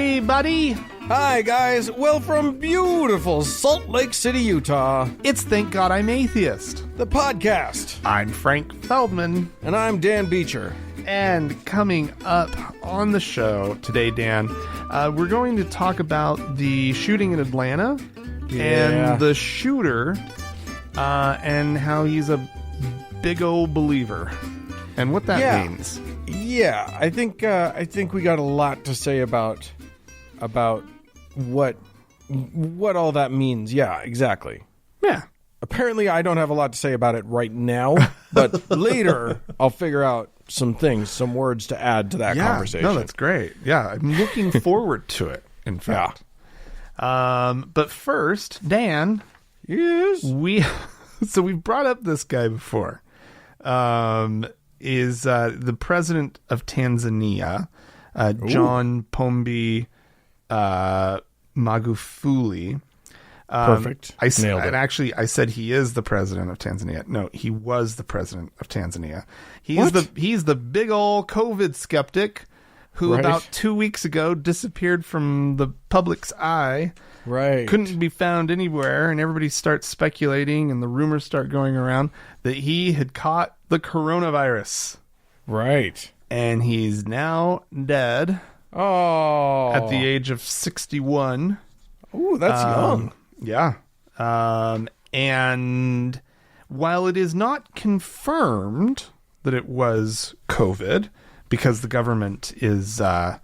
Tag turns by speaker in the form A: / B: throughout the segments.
A: everybody!
B: Hi, guys. Well, from beautiful Salt Lake City, Utah,
A: It's Thank God I'm Atheist.
B: the podcast.
A: I'm Frank Feldman.
B: And I'm Dan Beecher.
A: And coming up on the show today, Dan, we're going to talk about the shooting in Atlanta and the shooter and how he's a big old believer and what that means.
B: Yeah, I think we got a lot to say about what all that means. Yeah, exactly.
A: Yeah.
B: Apparently, I don't have a lot to say about it right now, but later I'll figure out some things, some words to add to that conversation.
A: No, that's great. Yeah, I'm looking forward to it, in fact. But first, Dan,
B: Yes.
A: we've brought up this guy before. Is the president of Tanzania, John Pombe Magufuli.
B: Perfect.
A: Nailed it. And actually, I said he is the president of Tanzania. No, he was the president of Tanzania. He's the big old COVID skeptic who about 2 weeks ago disappeared from the public's eye.
B: Right.
A: Couldn't be found anywhere, and everybody starts speculating, and the rumors start going around that he had caught the coronavirus.
B: Right.
A: And he's now dead at the age of 61.
B: Ooh, that's young.
A: Yeah. And while it is not confirmed that it was COVID, because the government is, the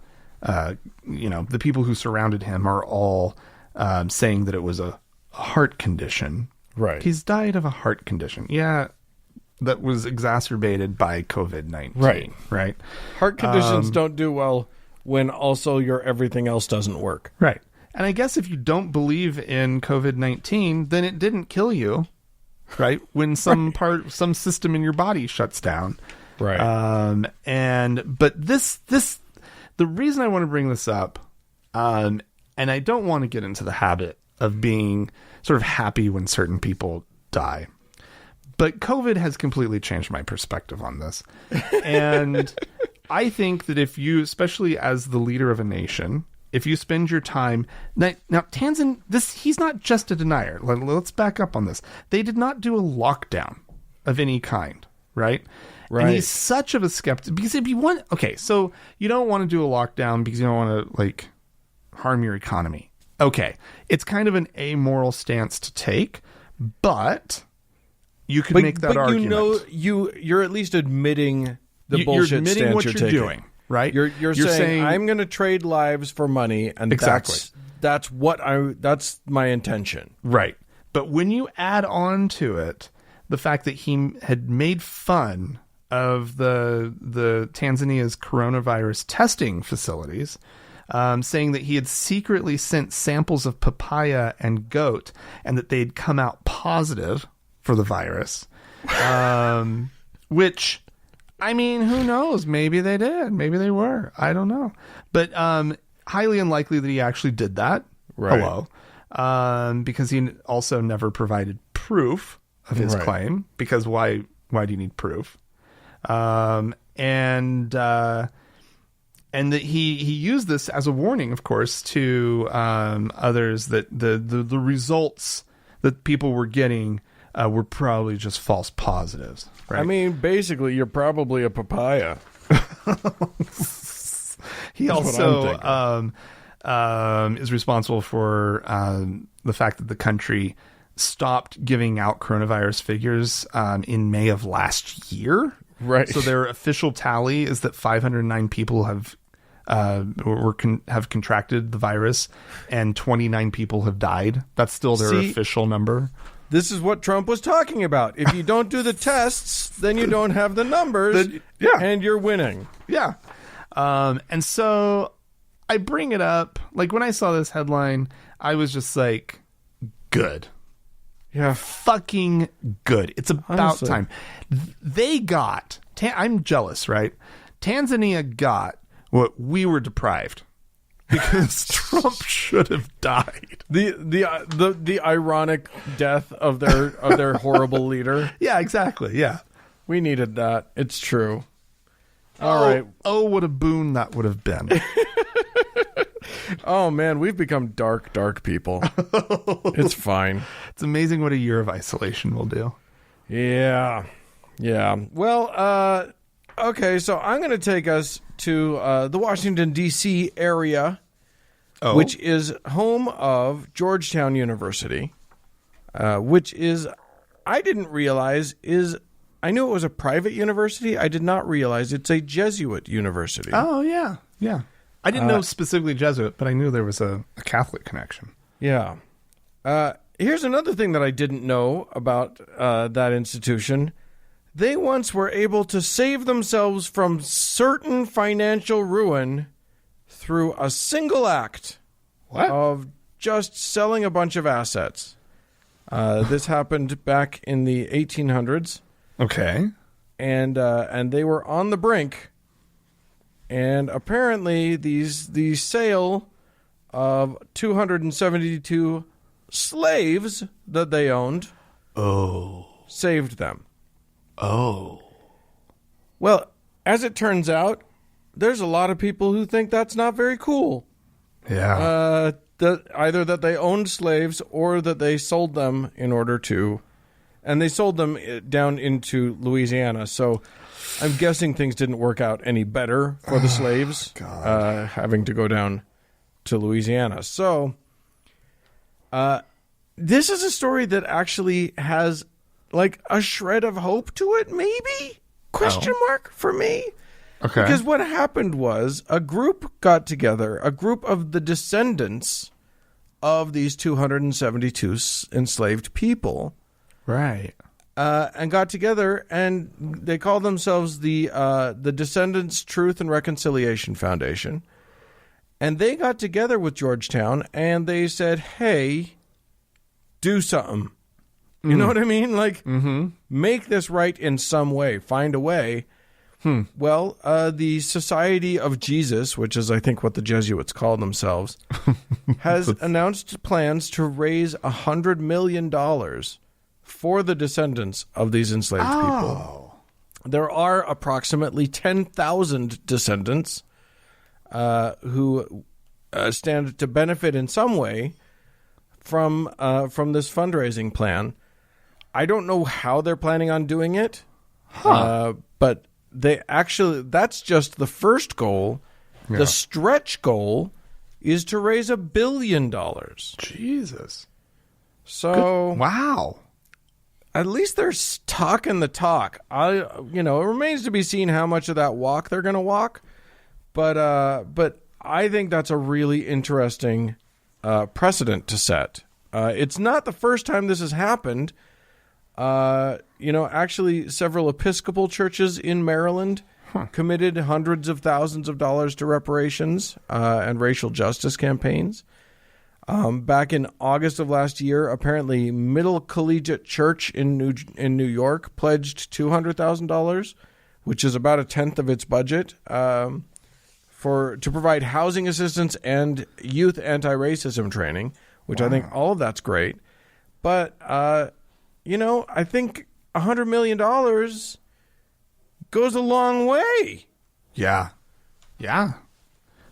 A: people who surrounded him are all saying that it was a heart condition.
B: Right.
A: He's died of a heart condition. Yeah. That was exacerbated by COVID-19. Right.
B: Heart conditions don't do well when also your everything else doesn't work.
A: Right. And I guess if you don't believe in COVID-19, then it didn't kill you, right? When some some system in your body shuts down.
B: Right.
A: But the reason I want to bring this up, and I don't want to get into the habit of being sort of happy when certain people die, but COVID has completely changed my perspective on this. And I think that if you, especially as the leader of a nation, if you spend your time now Tanzania, he's not just a denier. Let's back up on this. They did not do a lockdown of any kind, right? Right. And he's such of a skeptic because if you want, so you don't want to do a lockdown because you don't want to harm your economy. Okay, it's kind of an amoral stance to take, but you could make that argument.
B: You're at least admitting the bullshit
A: you're admitting
B: stance
A: what
B: you're
A: you're
B: taking.
A: doing. Right,
B: you're saying I'm going to trade lives for money, and
A: exactly
B: that's my intention.
A: Right, but when you add on to it the fact that he had made fun of the Tanzania's coronavirus testing facilities, saying that he had secretly sent samples of papaya and goat, and that they'd come out positive for the virus, which. I mean, who knows? Maybe they did. Maybe they were. I don't know. But highly unlikely that he actually did that.
B: Right.
A: Hello. Because he also never provided proof of his claim. Because why do you need proof? And that he used this as a warning, of course, to others that the results that people were getting were probably just false positives. Right?
B: I mean, basically, you're probably a papaya.
A: He also is responsible for the fact that the country stopped giving out coronavirus figures in May of last year.
B: Right.
A: So their official tally is that 509 people have contracted the virus, and 29 people have died. That's still their official number.
B: This is what Trump was talking about. If you don't do the tests, then you don't have the numbers, and you're winning.
A: Yeah. And so I bring it up. Like, when I saw this headline, I was just like, good.
B: Yeah.
A: Fucking good. It's about time. They got... I'm jealous, right? Tanzania got what we were deprived. Because Trump should have died.
B: The ironic death of their horrible leader.
A: Yeah, exactly. Yeah,
B: we needed that. It's true. All right.
A: Oh, what a boon that would have been.
B: Oh, man, we've become dark people. It's fine.
A: It's amazing what a year of isolation will do.
B: Yeah. Well, okay, so I'm going to take us to the Washington, D.C. area, which is home of Georgetown University, which is, I didn't realize, I knew it was a private university. I did not realize it's a Jesuit university.
A: Oh, yeah. I didn't know specifically Jesuit, but I knew there was a Catholic connection.
B: Yeah. Here's another thing that I didn't know about that institution. They once were able to save themselves from certain financial ruin through a single act of just selling a bunch of assets. This happened back in the 1800s.
A: Okay.
B: And they were on the brink. And apparently the sale of 272 slaves that they owned saved them.
A: Oh.
B: Well, as it turns out, there's a lot of people who think that's not very cool.
A: Yeah.
B: Either that they owned slaves or that they sold them in order to... And they sold them down into Louisiana, so I'm guessing things didn't work out any better for the slaves having to go down to Louisiana. So this is a story that actually has like a shred of hope to it, maybe? Question mark for me.
A: Okay.
B: Because what happened was a group got together, a group of the descendants of these 272 enslaved people.
A: Right.
B: And got together, and they called themselves the Descendants Truth and Reconciliation Foundation. And they got together with Georgetown, and they said, hey, do something. You know what I mean? Like, make this right in some way. Find a way. Well, the Society of Jesus, which is, I think, what the Jesuits call themselves, has announced plans to raise $100 million for the descendants of these enslaved people. There are approximately 10,000 descendants who stand to benefit in some way from this fundraising plan. I don't know how they're planning on doing it, but they actually, that's just the first goal. Yeah. The stretch goal is to raise $1 billion.
A: Jesus.
B: So,
A: wow.
B: At least they're talking the talk. It remains to be seen how much of that walk they're going to walk. But I think that's a really interesting precedent to set. It's not the first time this has happened. Actually, several Episcopal churches in Maryland committed hundreds of thousands of dollars to reparations and racial justice campaigns. Back in August of last year, apparently Middle Collegiate Church in New York pledged $200,000, which is about a tenth of its budget, to provide housing assistance and youth anti-racism training, which I think all of that's great. But I think $100 million goes a long way.
A: Yeah.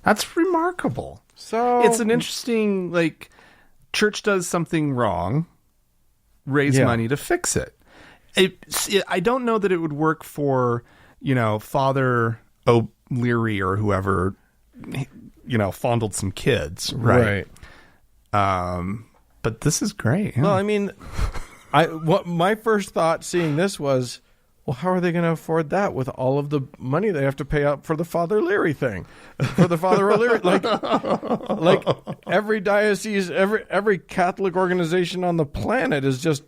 A: That's remarkable.
B: So
A: it's an interesting, church does something wrong, raise money to fix it. I don't know that it would work for, Father O'Leary or whoever, fondled some kids. Right. But this is great. Yeah.
B: Well, I mean, my first thought seeing this was, well, how are they going to afford that with all of the money they have to pay out for the Father Leary thing? For the Father O'Leary, like every diocese, every Catholic organization on the planet is just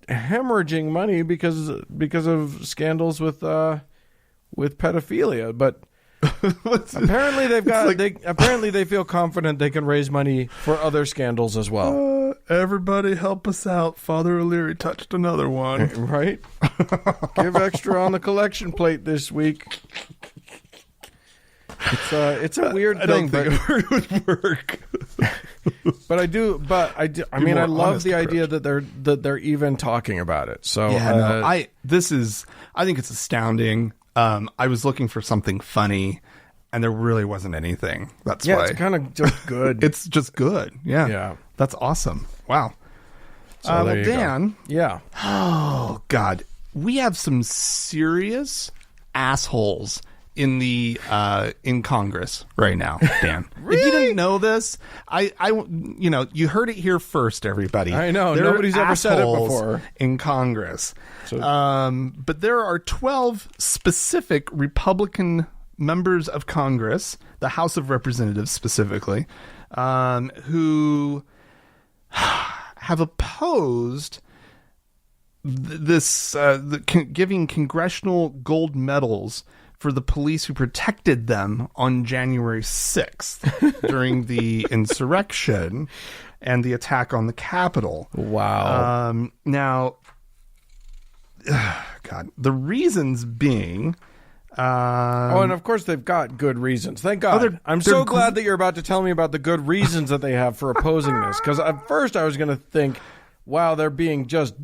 B: hemorrhaging money because of scandals with pedophilia. But apparently apparently they feel confident they can raise money for other scandals as well.
A: Everybody help us out. Father O'Leary touched another one.
B: Right? Give extra on the collection plate this week. It's a weird thing, but
A: it would work.
B: I love the idea that they're even talking about it. So
A: I think it's astounding. I was looking for something funny, and there really wasn't anything. That's
B: Yeah,
A: why
B: it's kind of just good.
A: it's just good. Yeah.
B: Yeah.
A: That's awesome. Wow.
B: So
A: Well,
B: there you go.
A: Dan.
B: Yeah.
A: Oh, God. We have some serious assholes in the in Congress right now, Dan.
B: Really?
A: If you didn't know this, you heard it here first, everybody.
B: I know.
A: There are
B: Nobody's ever said it
A: assholes
B: before.
A: in Congress.
B: So-
A: But there are 12 specific Republican members of Congress, the House of Representatives specifically, who have opposed giving congressional gold medals for the police who protected them on January 6th during the insurrection and the attack on the Capitol.
B: Wow.
A: Now, God, the reasons being...
B: and of course they've got good reasons. Thank God. I'm so glad that you're about to tell me about the good reasons that they have for opposing this. Because at first I was going to think, wow, they're being just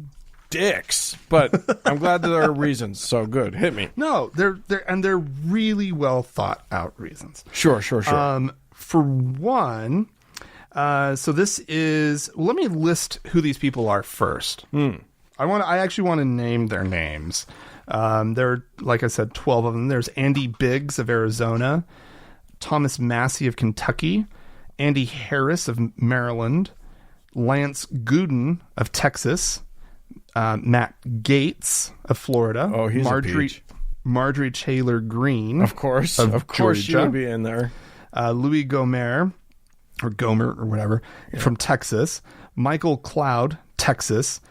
B: dicks. But I'm glad that there are reasons. So good. Hit me.
A: No, they're really well thought out reasons.
B: Sure.
A: For one, so this is... Let me list who these people are first. I actually want to name their names. There are, like I said, 12 of them. There's Andy Biggs of Arizona, Thomas Massey of Kentucky, Andy Harris of Maryland, Lance Gooden of Texas, Matt Gaetz of Florida.
B: Oh, he's a peach.
A: Marjorie Taylor Greene.
B: Of course she would be in there.
A: Louis Gomer or whatever, from Texas. Michael Cloud, Texas.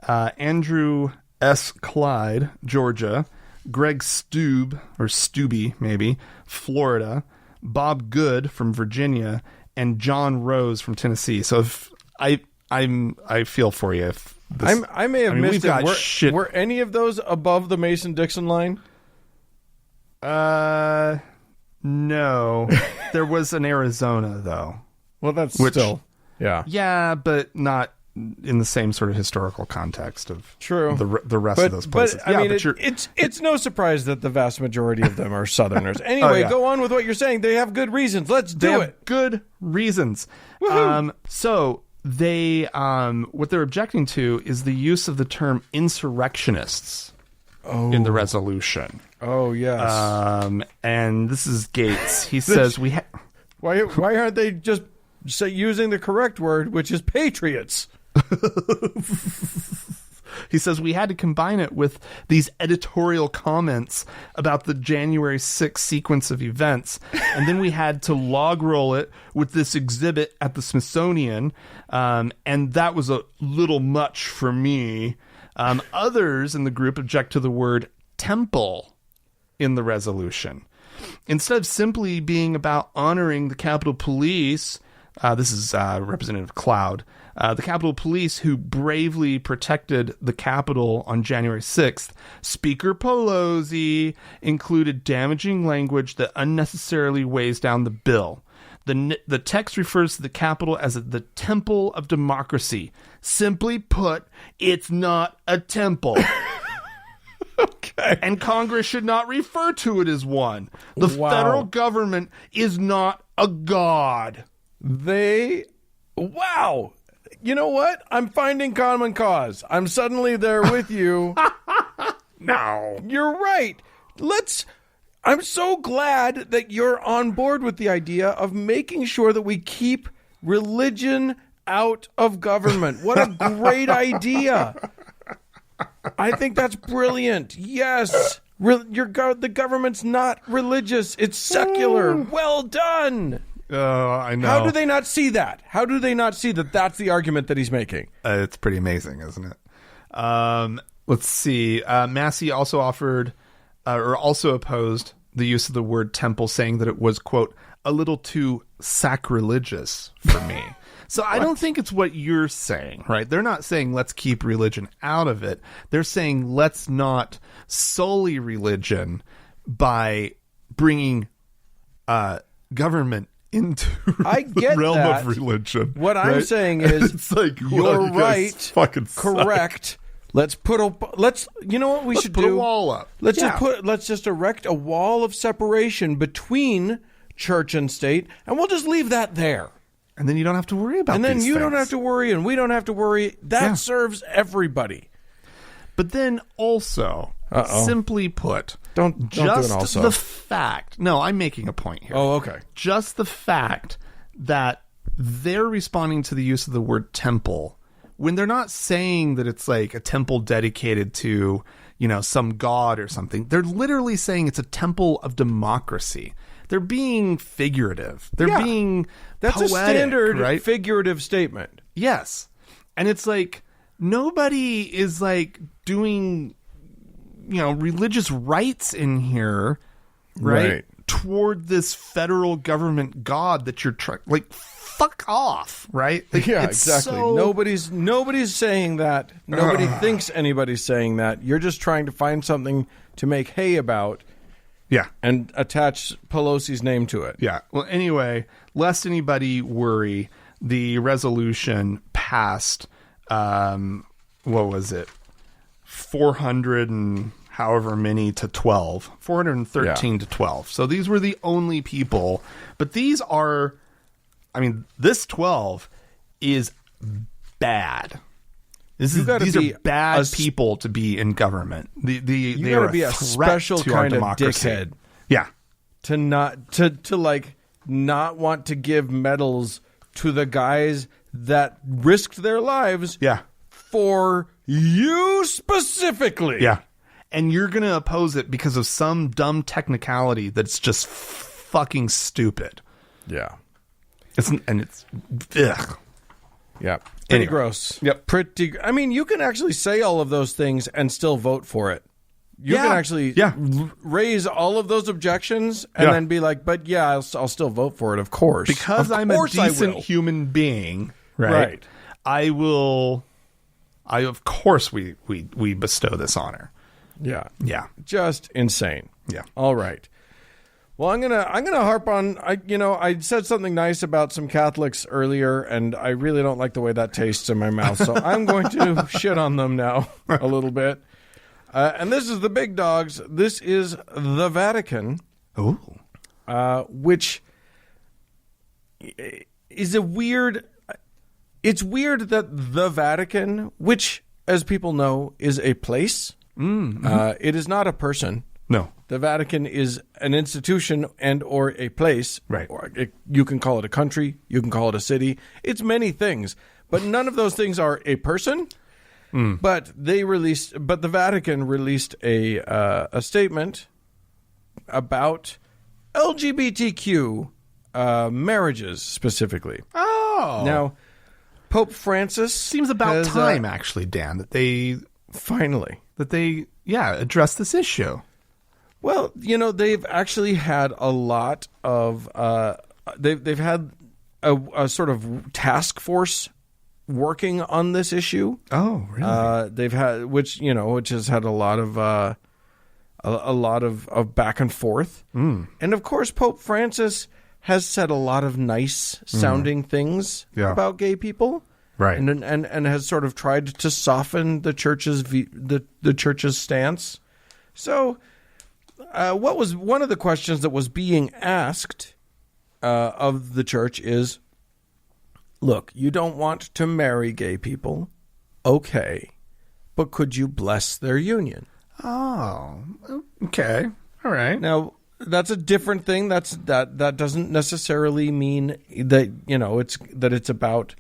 A: Andrew S. Clyde, Georgia. Greg Stubbe, maybe, Florida. Bob Good from Virginia, and John Rose from Tennessee. So if I feel for you. If this,
B: I may have missed it.
A: Shit.
B: Were any of those above the Mason-Dixon line?
A: No. There was an Arizona though.
B: Well, that's still, yeah.
A: Yeah, but not in the same sort of historical context of
B: true
A: the rest of those places.
B: But, I mean, it's no surprise that the vast majority of them are Southerners. Anyway, Go on with what you're saying. They have good reasons. Let's do it.
A: Good reasons. So they what they're objecting to is the use of the term insurrectionists in the resolution.
B: Oh, yes.
A: And this is Gates. He says
B: why aren't they just using the correct word, which is patriots?
A: He says we had to combine it with these editorial comments about the January 6th sequence of events, and then we had to log roll it with this exhibit at the Smithsonian, and that was a little much for me. Others in the group object to the word temple in the resolution. Instead of simply being about honoring the Capitol Police, this is Representative Cloud, the Capitol Police who bravely protected the Capitol on January 6th, Speaker Pelosi included damaging language that unnecessarily weighs down the bill. The text refers to the Capitol as the temple of democracy. Simply put, it's not a temple. Okay. And Congress should not refer to it as one. The federal government is not a god.
B: Wow. You know what? I'm finding common cause. I'm suddenly there with you.
A: No.
B: You're right. I'm so glad that you're on board with the idea of making sure that we keep religion out of government. What a great idea. I think that's brilliant. Yes. The government's not religious. It's secular. Well done.
A: Oh, I know.
B: How do they not see that? How do they not see that that's the argument that he's making?
A: It's pretty amazing, isn't it? Let's see. Massey also also opposed the use of the word temple, saying that it was, quote, a little too sacrilegious for me. So I don't think it's what you're saying, right? They're not saying let's keep religion out of it. They're saying let's not sully religion by bringing government into the realm of religion.
B: What I'm saying is,
A: it's like,
B: you're right,
A: fucking
B: correct. Let's you know what we should do?
A: Put a wall up.
B: Let's just erect a wall of separation between church and state, and we'll just leave that there.
A: And then you don't have to worry about
B: And then
A: these
B: you don't
A: things.
B: have to worry, and we don't have to worry. That serves everybody.
A: But then also, simply put,
B: Don't do an also.
A: the fact. No, I'm making a point here.
B: Oh, okay.
A: Just the fact that they're responding to the use of the word temple when they're not saying that it's like a temple dedicated to, some god or something. They're literally saying it's a temple of democracy. They're being figurative. They're being
B: That's
A: poetic,
B: a standard
A: right?
B: figurative statement.
A: Yes. And it's like nobody is like doing, religious rites in here, right? Toward this federal government god that you're trying, like, fuck off, right? Like,
B: Yeah,
A: it's
B: exactly.
A: so-
B: Nobody's saying that. Nobody thinks anybody's saying that. You're just trying to find something to make hay about.
A: Yeah.
B: And attach Pelosi's name to it.
A: Yeah. Well, anyway, lest anybody worry, the resolution passed, what was it? 400 and however many to 12. 413 to 12. So these were the only people. But these are, this 12 is bad. These are bad people to be in government. They
B: gotta
A: are
B: be a
A: threat
B: special
A: to our
B: kind of
A: democracy.
B: dickhead.
A: Yeah.
B: To not want to give medals to the guys that risked their lives
A: Yeah.
B: for you specifically.
A: Yeah. And you're going to oppose it because of some dumb technicality that's just fucking stupid.
B: Yeah.
A: It's ugh.
B: Yeah. Pretty
A: Anyway.
B: gross.
A: Yep.
B: You can actually say all of those things and still vote for it. You can actually raise all of those objections and then be like, but yeah, I'll still vote for it, of course.
A: Because I'm a decent human being, right? Of course we bestow this honor.
B: Yeah.
A: Yeah.
B: Just insane.
A: Yeah.
B: All right. Well, I'm gonna harp on. I said something nice about some Catholics earlier, and I really don't like the way that tastes in my mouth. So I'm going to shit on them now a little bit. And this is the big dogs. This is the Vatican.
A: Ooh.
B: Which is a weird. It's weird that the Vatican, which, as people know, is a place. It is not a person.
A: No.
B: The Vatican is an institution and or a place.
A: Right.
B: Or you can call it a country. You can call it a city. It's many things, but none of those things are a person. But the Vatican released a statement about LGBTQ marriages specifically.
A: Oh.
B: Now, Pope Francis
A: Seems about time, actually, Dan, that they
B: finally
A: address this issue.
B: Well, they've actually had a lot of they've had a sort of task force working on this issue.
A: Oh, really?
B: They've had which has had a lot of back and forth. And of course Pope Francis has said a lot of nice sounding things about gay people.
A: Right.
B: And has sort of tried to soften the church's the church's stance. So what was one of the questions that was being asked of the church is, look, you don't want to marry gay people, okay, but could you bless their union?
A: Oh, okay. All right.
B: Now, that's a different thing. That doesn't necessarily mean that it's about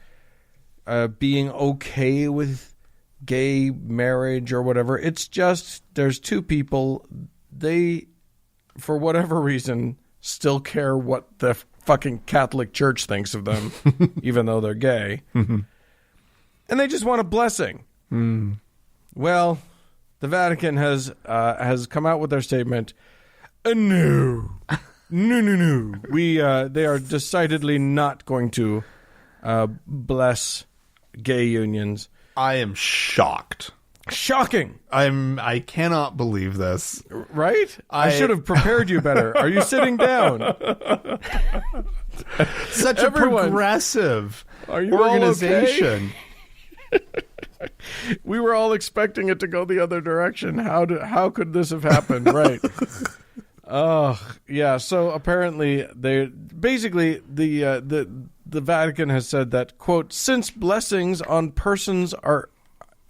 B: being okay with gay marriage or whatever. It's just there's two people. They, for whatever reason, still care what the fucking Catholic Church thinks of them, even though they're gay. And they just want a blessing. Well, the Vatican has come out with their statement. No. They are decidedly not going to bless gay unions.
A: I am shocked.
B: Shocking.
A: I cannot believe this.
B: Right? I should have prepared you better. Are you sitting down?
A: Such
B: Everyone,
A: a progressive
B: are you all
A: organization.
B: okay? We were all expecting it to go the other direction. How could this have happened? Right. Yeah. So apparently, the Vatican has said that, quote, since blessings on persons are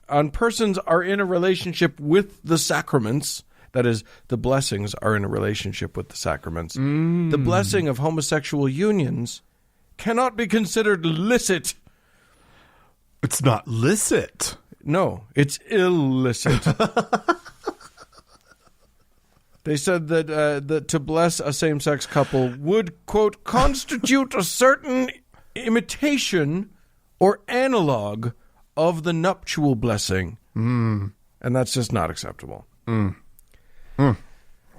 B: in a relationship with the sacraments. That is, the blessings are in a relationship with the sacraments. The blessing of homosexual unions cannot be considered licit.
A: It's not licit.
B: No, it's illicit. They said that to bless a same-sex couple would, quote, constitute a certain imitation or analog of the nuptial blessing. And that's just not acceptable.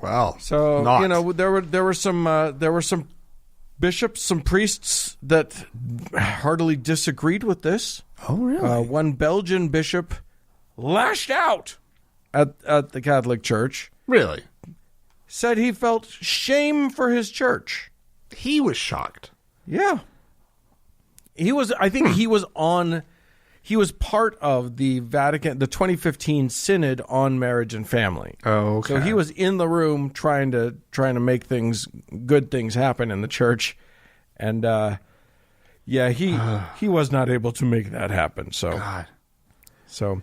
A: Well,
B: so
A: not.
B: there were some bishops, some priests that heartily disagreed with this.
A: Oh, really?
B: One Belgian bishop lashed out at the Catholic Church.
A: Really?
B: Said he felt shame for his church.
A: He was shocked.
B: Yeah. I think he was part of the Vatican, the 2015 Synod on Marriage and Family.
A: Oh, okay.
B: So he was in the room trying to make good things happen in the church. And he was not able to make that happen. So,
A: God.
B: So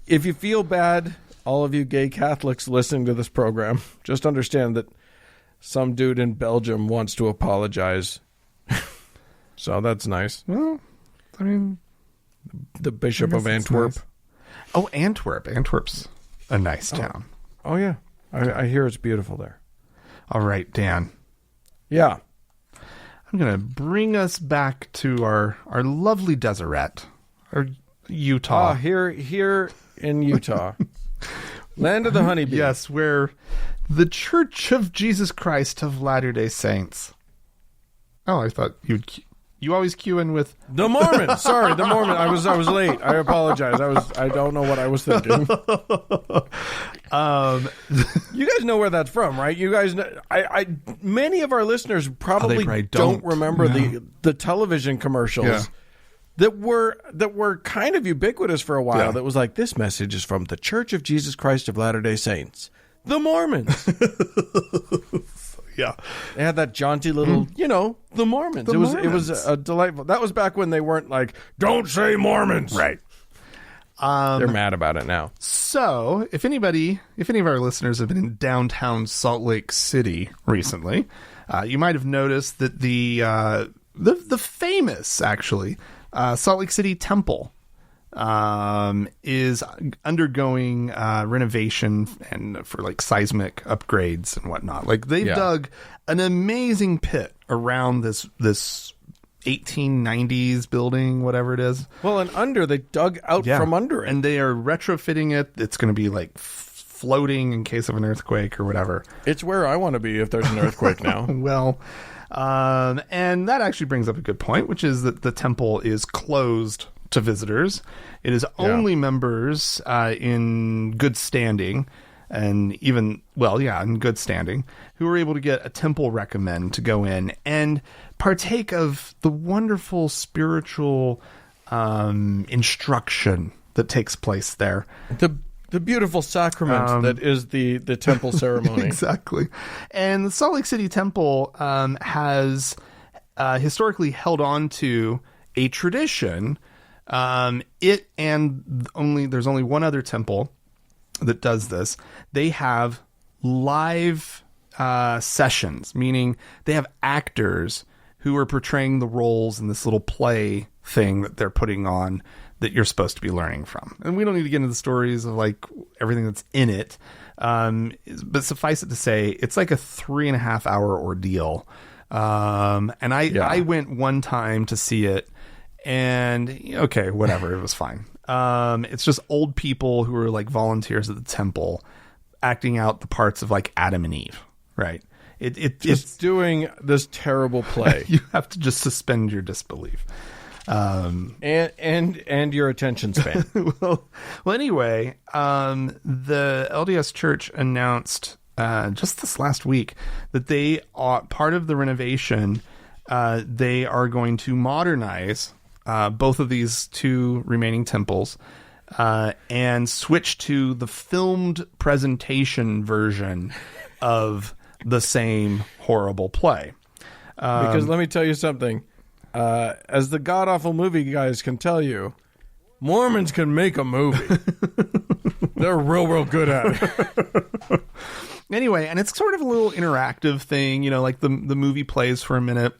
B: if you feel bad, all of you gay Catholics listening to this program, just understand that some dude in Belgium wants to apologize. So that's nice.
A: Well, I mean,
B: the Bishop of Antwerp.
A: Nice. Oh, Antwerp. Antwerp's a nice town.
B: Oh yeah. I hear it's beautiful there.
A: All right, Dan.
B: Yeah.
A: I'm going to bring us back to our lovely Deseret, or Utah.
B: Here in Utah. Land of the honeybee.
A: Yes, where the Church of Jesus Christ of Latter-day Saints. Oh, I thought you always cue in with
B: the Mormons. Sorry, the Mormon. I was late. I apologize. I don't know what I was thinking. You guys know where that's from, right? You guys know, many of our listeners probably don't remember the television commercials that were kind of ubiquitous for a while.
A: Yeah.
B: That was like, this message is from the Church of Jesus Christ of Latter-day Saints, the Mormons.
A: Yeah,
B: they had that jaunty little, the Mormons. It was a delightful. That was back when they weren't like, don't say Mormons,
A: right?
B: They're mad about it now.
A: So, if any of our listeners have been in downtown Salt Lake City recently, you might have noticed that the famous actually Salt Lake City Temple is undergoing renovation and for like seismic upgrades and whatnot. Like they've dug an amazing pit around this 1890s building, whatever it is.
B: Well, and they dug out from under it.
A: And they are retrofitting it. It's going to be like floating in case of an earthquake or whatever.
B: It's where I want to be if there's an earthquake now.
A: Well, and that actually brings up a good point, which is that the temple is closed to visitors. It is only members in good standing, and even, in good standing, who are able to get a temple recommend to go in and partake of the wonderful spiritual instruction that takes place there.
B: The beautiful sacrament that is the temple ceremony.
A: Exactly. And the Salt Lake City Temple has historically held on to a tradition. There's only one other temple that does this. They have live sessions, meaning they have actors who are portraying the roles in this little play thing that they're putting on that you're supposed to be learning from. And we don't need to get into the stories of like everything that's in it. But suffice it to say, it's like a 3.5 hour ordeal. And I went one time to see it. And okay, whatever, it was fine. It's just old people who are like volunteers at the temple acting out the parts of like Adam and Eve, right? It's
B: doing this terrible play.
A: You have to just suspend your disbelief.
B: And your attention span.
A: well, anyway, the LDS Church announced just this last week that they are part of the renovation. They are going to modernize both of these two remaining temples and switch to the filmed presentation version of the same horrible play.
B: Because let me tell you something. As the god-awful movie guys can tell you, Mormons can make a movie. They're real good at it.
A: Anyway, and it's sort of a little interactive thing, like the movie plays for a minute,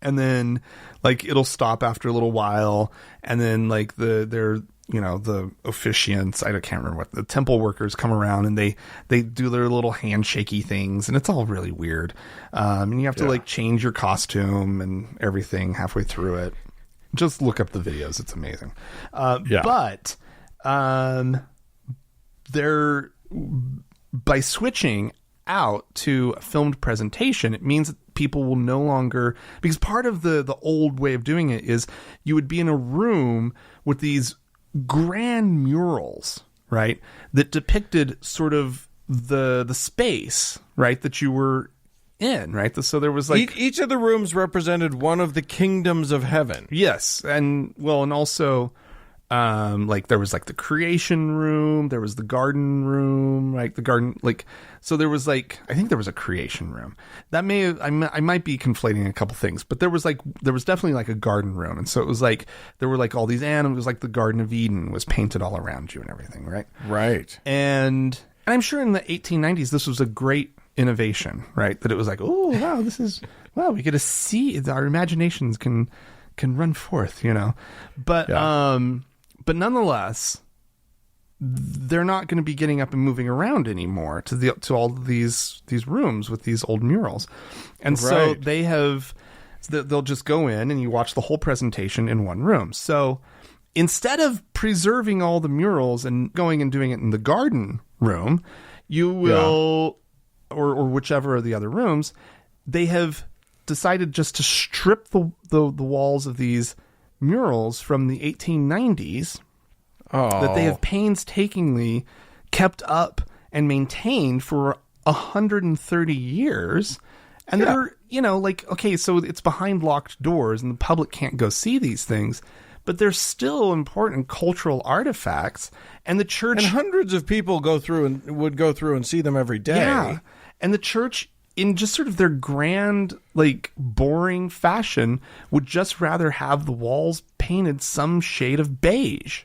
A: and then like it'll stop after a little while, and then like the officiants, I can't remember what, the temple workers come around and they do their little handshaky things, and it's all really weird. And you have to like change your costume and everything halfway through it. Just look up the videos. It's amazing. But they're, by switching out to a filmed presentation, it means that people will no longer, because part of the old way of doing it is you would be in a room with these grand murals, right, that depicted sort of the space, right, that you were in, right? So there was like
B: each of the rooms represented one of the kingdoms of heaven.
A: Yes, and also like there was like the creation room, there was the garden room, right? The garden, like, so there was like, I think there was a creation room. That I might be conflating a couple things, but there was definitely like a garden room. And so it was like, there were like all these animals, like the Garden of Eden was painted all around you and everything, right?
B: Right.
A: And I'm sure in the 1890s, this was a great innovation, right? That it was like, oh, wow, we get to see, our imaginations can run forth, But nonetheless, they're not going to be getting up and moving around anymore to all of these rooms with these old murals. And so they'll just go in and you watch the whole presentation in one room. So instead of preserving all the murals and going and doing it in the garden room, you will, or whichever of the other rooms, they have decided just to strip the walls of these murals from the 1890s that they have painstakingly kept up and maintained for 130 years. And they're, like, okay, so it's behind locked doors and the public can't go see these things, but they're still important cultural artifacts. And the church...
B: And hundreds of people would go through and see them every day.
A: Yeah. And the church, in just sort of their grand, like, boring fashion, would just rather have the walls painted some shade of beige.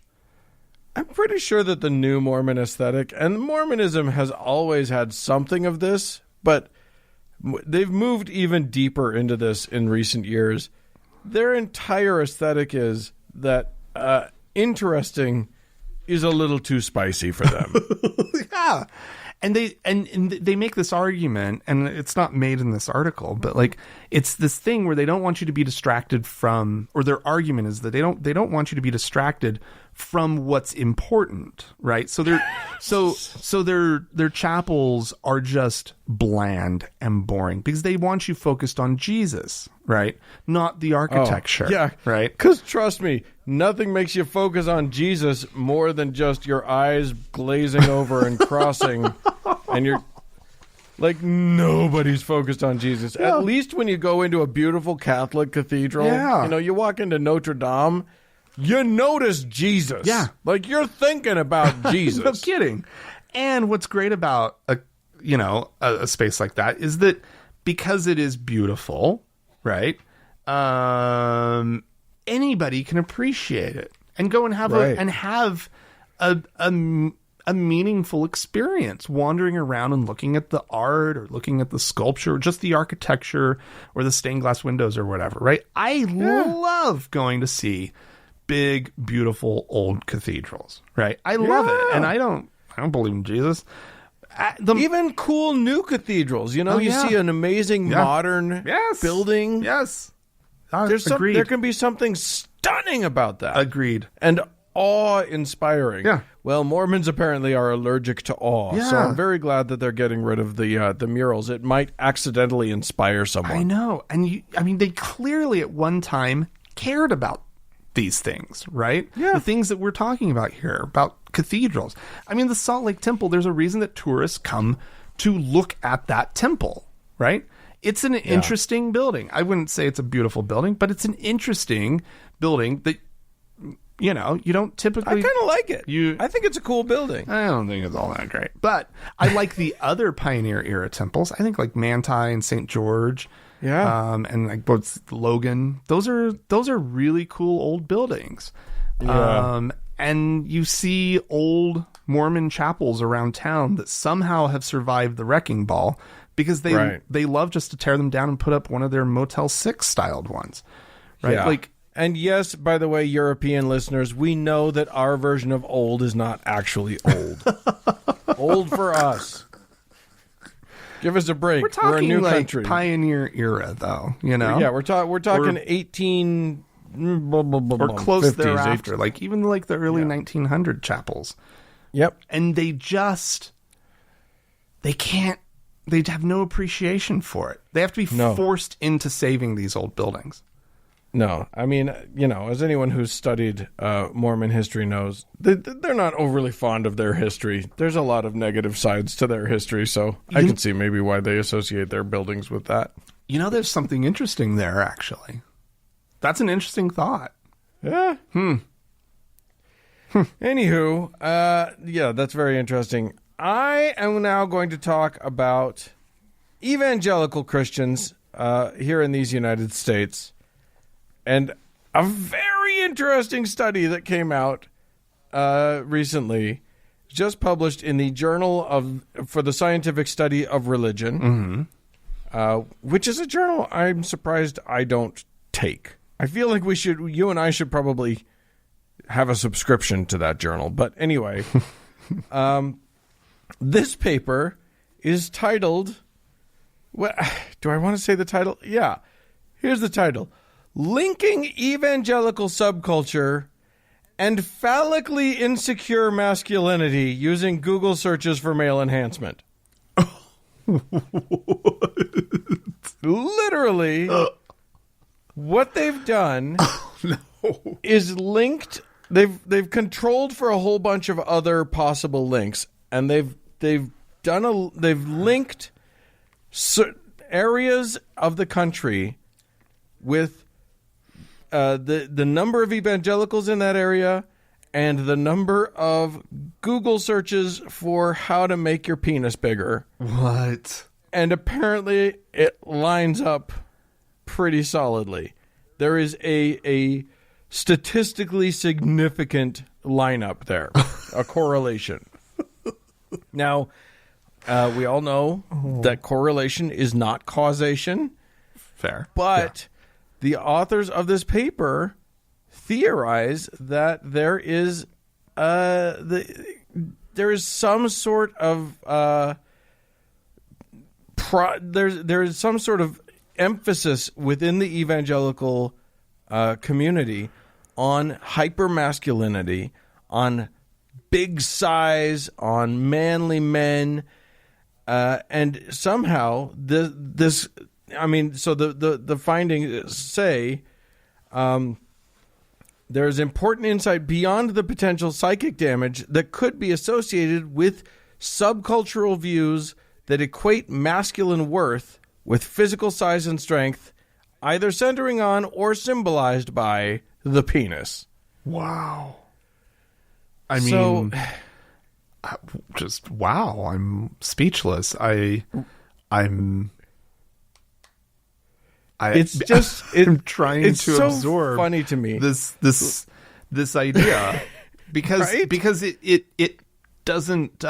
B: I'm pretty sure that the new Mormon aesthetic, and Mormonism has always had something of this, but they've moved even deeper into this in recent years. Their entire aesthetic is that interesting is a little too spicy for them.
A: Yeah. And they make this argument, and it's not made in this article, but like it's this thing where they don't want you to be distracted from, or their argument is that they don't want you to be distracted from what's important, right? So their chapels are just bland and boring because they want you focused on Jesus, right? Not the architecture.
B: Yeah,
A: right.
B: Because trust me, nothing makes you focus on Jesus more than just your eyes glazing over and crossing, and you're like, nobody's focused on Jesus. Yeah. At least when you go into a beautiful Catholic cathedral, you walk into Notre Dame, you notice Jesus.
A: Yeah.
B: Like you're thinking about Jesus.
A: No kidding. And what's great about a space like that is that because it is beautiful, right? Anybody can appreciate it and go and have a meaningful experience wandering around and looking at the art or looking at the sculpture or just the architecture or the stained glass windows or whatever, right? I love going to see big, beautiful old cathedrals, right? I love it. And I don't believe in Jesus.
B: Even cool new cathedrals, you see an amazing modern building.
A: Yes.
B: There can be something stunning about that.
A: Agreed.
B: And awe-inspiring.
A: Yeah.
B: Well, Mormons apparently are allergic to awe, so I'm very glad that they're getting rid of the murals. It might accidentally inspire someone.
A: I know. And they clearly at one time cared about these things, right?
B: Yeah.
A: The things that we're talking about here, about cathedrals. I mean, the Salt Lake Temple, there's a reason that tourists come to look at that temple, right? It's an interesting building. I wouldn't say it's a beautiful building, but it's an interesting building that you don't typically.
B: I kind of like it. I think it's a cool building.
A: I don't think it's all that great, but I like the other Pioneer era temples. I think like Manti and St. George, and like what's Logan. Those are really cool old buildings.
B: Yeah.
A: And you see old Mormon chapels around town that somehow have survived the wrecking ball because they love just to tear them down and put up one of their Motel 6 styled ones, right?
B: Yeah.
A: Like.
B: And yes, by the way, European listeners, we know that our version of old is not actually old. Old for us. Give us a break. We're a new country.
A: Pioneer era, though.
B: Yeah, we're talking 18
A: or close
B: 50s,
A: thereafter.
B: 18.
A: Like even like the early 1900 chapels.
B: Yep.
A: And they have no appreciation for it. They have to be forced into saving these old buildings.
B: No, I mean, as anyone who's studied Mormon history knows, they're not overly fond of their history. There's a lot of negative sides to their history, so I can see maybe why they associate their buildings with that.
A: There's something interesting there, actually. That's an interesting thought.
B: Yeah. Anywho, that's very interesting. I am now going to talk about evangelical Christians here in these United States. And a very interesting study that came out recently, just published in the Journal for the Scientific Study of Religion, which is a journal I'm surprised I don't take. I feel like you and I should probably have a subscription to that journal. But anyway, this paper is titled, do I want to say the title? Yeah, here's the title. Linking evangelical subculture and phallically insecure masculinity using Google searches for male enhancement. Literally, what they've done is linked. They've controlled for a whole bunch of other possible links, and they've linked areas of the country with the number of evangelicals in that area and the number of Google searches for how to make your penis bigger.
A: What?
B: And apparently it lines up pretty solidly. There is a statistically significant lineup there, a correlation. Now, we all know that correlation is not causation.
A: Fair.
B: But the authors of this paper theorize that there is some sort of there is some sort of emphasis within the evangelical community on hypermasculinity, on big size, on manly men, and somehow this. I mean, so the findings say there's important insight beyond the potential psychic damage that could be associated with subcultural views that equate masculine worth with physical size and strength, either centering on or symbolized by the penis.
A: Wow. I mean, just wow. I'm speechless. I'm trying to absorb.
B: Funny to me
A: this idea because
B: right?
A: because it doesn't.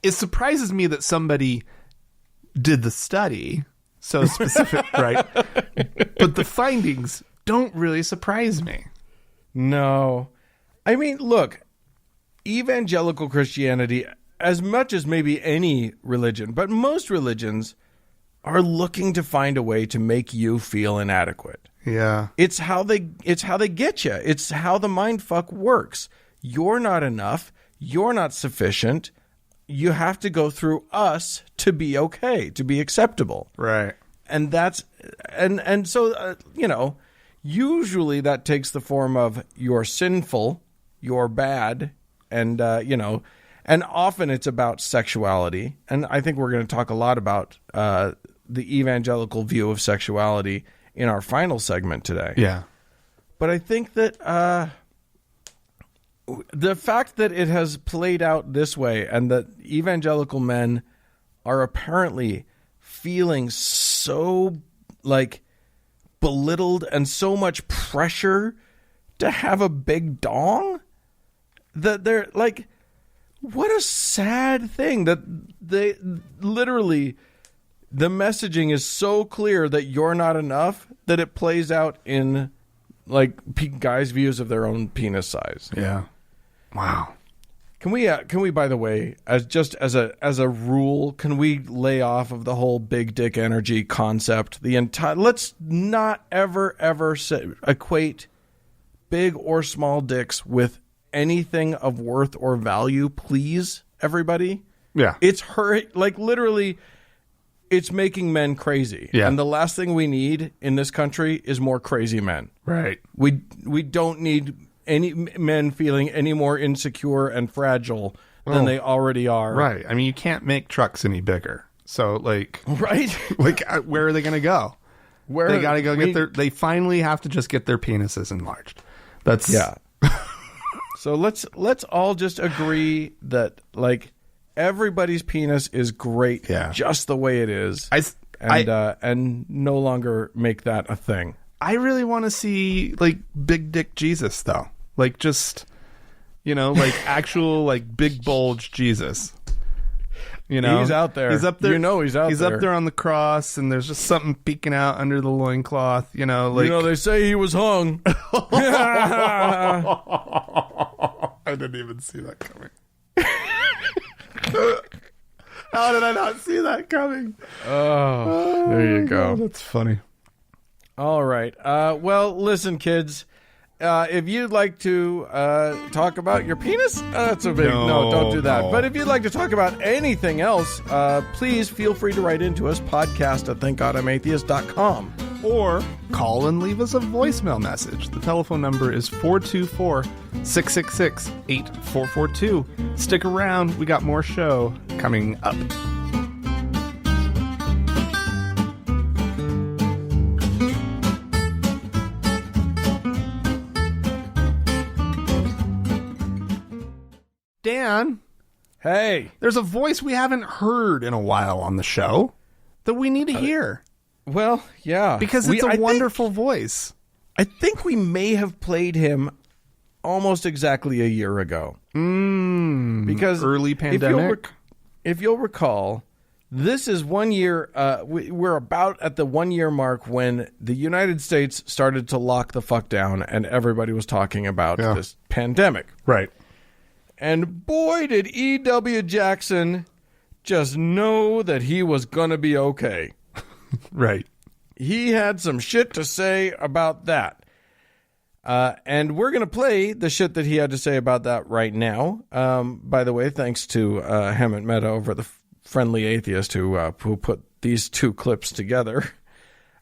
A: It surprises me that somebody did the study so specific, right? But the findings don't really surprise me.
B: No, I mean, look, evangelical Christianity, as much as maybe any religion, but most religions, are looking to find a way to make you feel inadequate.
A: Yeah.
B: It's how they get you. It's how the mind fuck works. You're not enough. You're not sufficient. You have to go through us to be okay, to be acceptable.
A: Right.
B: And that's so usually that takes the form of you're sinful, you're bad, and and often it's about sexuality. And I think we're going to talk a lot about the evangelical view of sexuality in our final segment today.
A: Yeah.
B: But I think that the fact that it has played out this way and that evangelical men are apparently feeling so like belittled and so much pressure to have a big dong that they're like, what a sad thing that they literally, the messaging is so clear that you're not enough that it plays out in like guys' views of their own penis size.
A: Yeah. Wow.
B: Can we, by the way, as a rule, can we lay off of the whole big dick energy concept? Let's not ever equate big or small dicks with anything of worth or value, please, everybody.
A: Yeah.
B: It's literally, it's making men crazy.
A: Yeah.
B: And the last thing we need in this country is more crazy men.
A: Right.
B: We don't need any men feeling any more insecure and fragile than they already are.
A: Right. I mean, you can't make trucks any bigger. So, like...
B: Right?
A: Like, where are they going to go? They got to go they finally have to just get their penises enlarged. That's...
B: Yeah. So let's all just agree that, like, everybody's penis is great just the way it is. And no longer make that a thing.
A: I really want to see, like, big dick Jesus, though. Like, just, like, actual, like, big bulge Jesus.
B: He's out there.
A: He's up there.
B: He's out there.
A: He's up there on the cross, and there's just something peeking out under the loincloth, like...
B: they say he was hung.
A: I didn't even see that coming. How did I not see that coming?
B: Oh, there you go.
A: God, that's funny.
B: All right. Well, listen, kids. If you'd like to talk about your penis, that's a big no. Don't do that. No. But if you'd like to talk about anything else, please feel free to write into us, podcast@thankgodimatheist.com.
A: Or call and leave us a voicemail message. The telephone number is 424-666-8442. Stick around. We got more show coming up. Dan.
B: Hey.
A: There's a voice we haven't heard in a while on the show that we need to hear.
B: Well, yeah.
A: Because it's a wonderful voice.
B: I think we may have played him almost exactly a year ago. Because
A: early pandemic.
B: If you'll recall, this is 1 year. We're about at the 1 year mark when the United States started to lock the fuck down and everybody was talking about this pandemic.
A: Right.
B: And boy, did E.W. Jackson just know that he was going to be okay.
A: Right.
B: He had some shit to say about that. And we're going to play the shit that he had to say about that right now. By the way, thanks to Hemant Mehta over the Friendly Atheist who put these two clips together.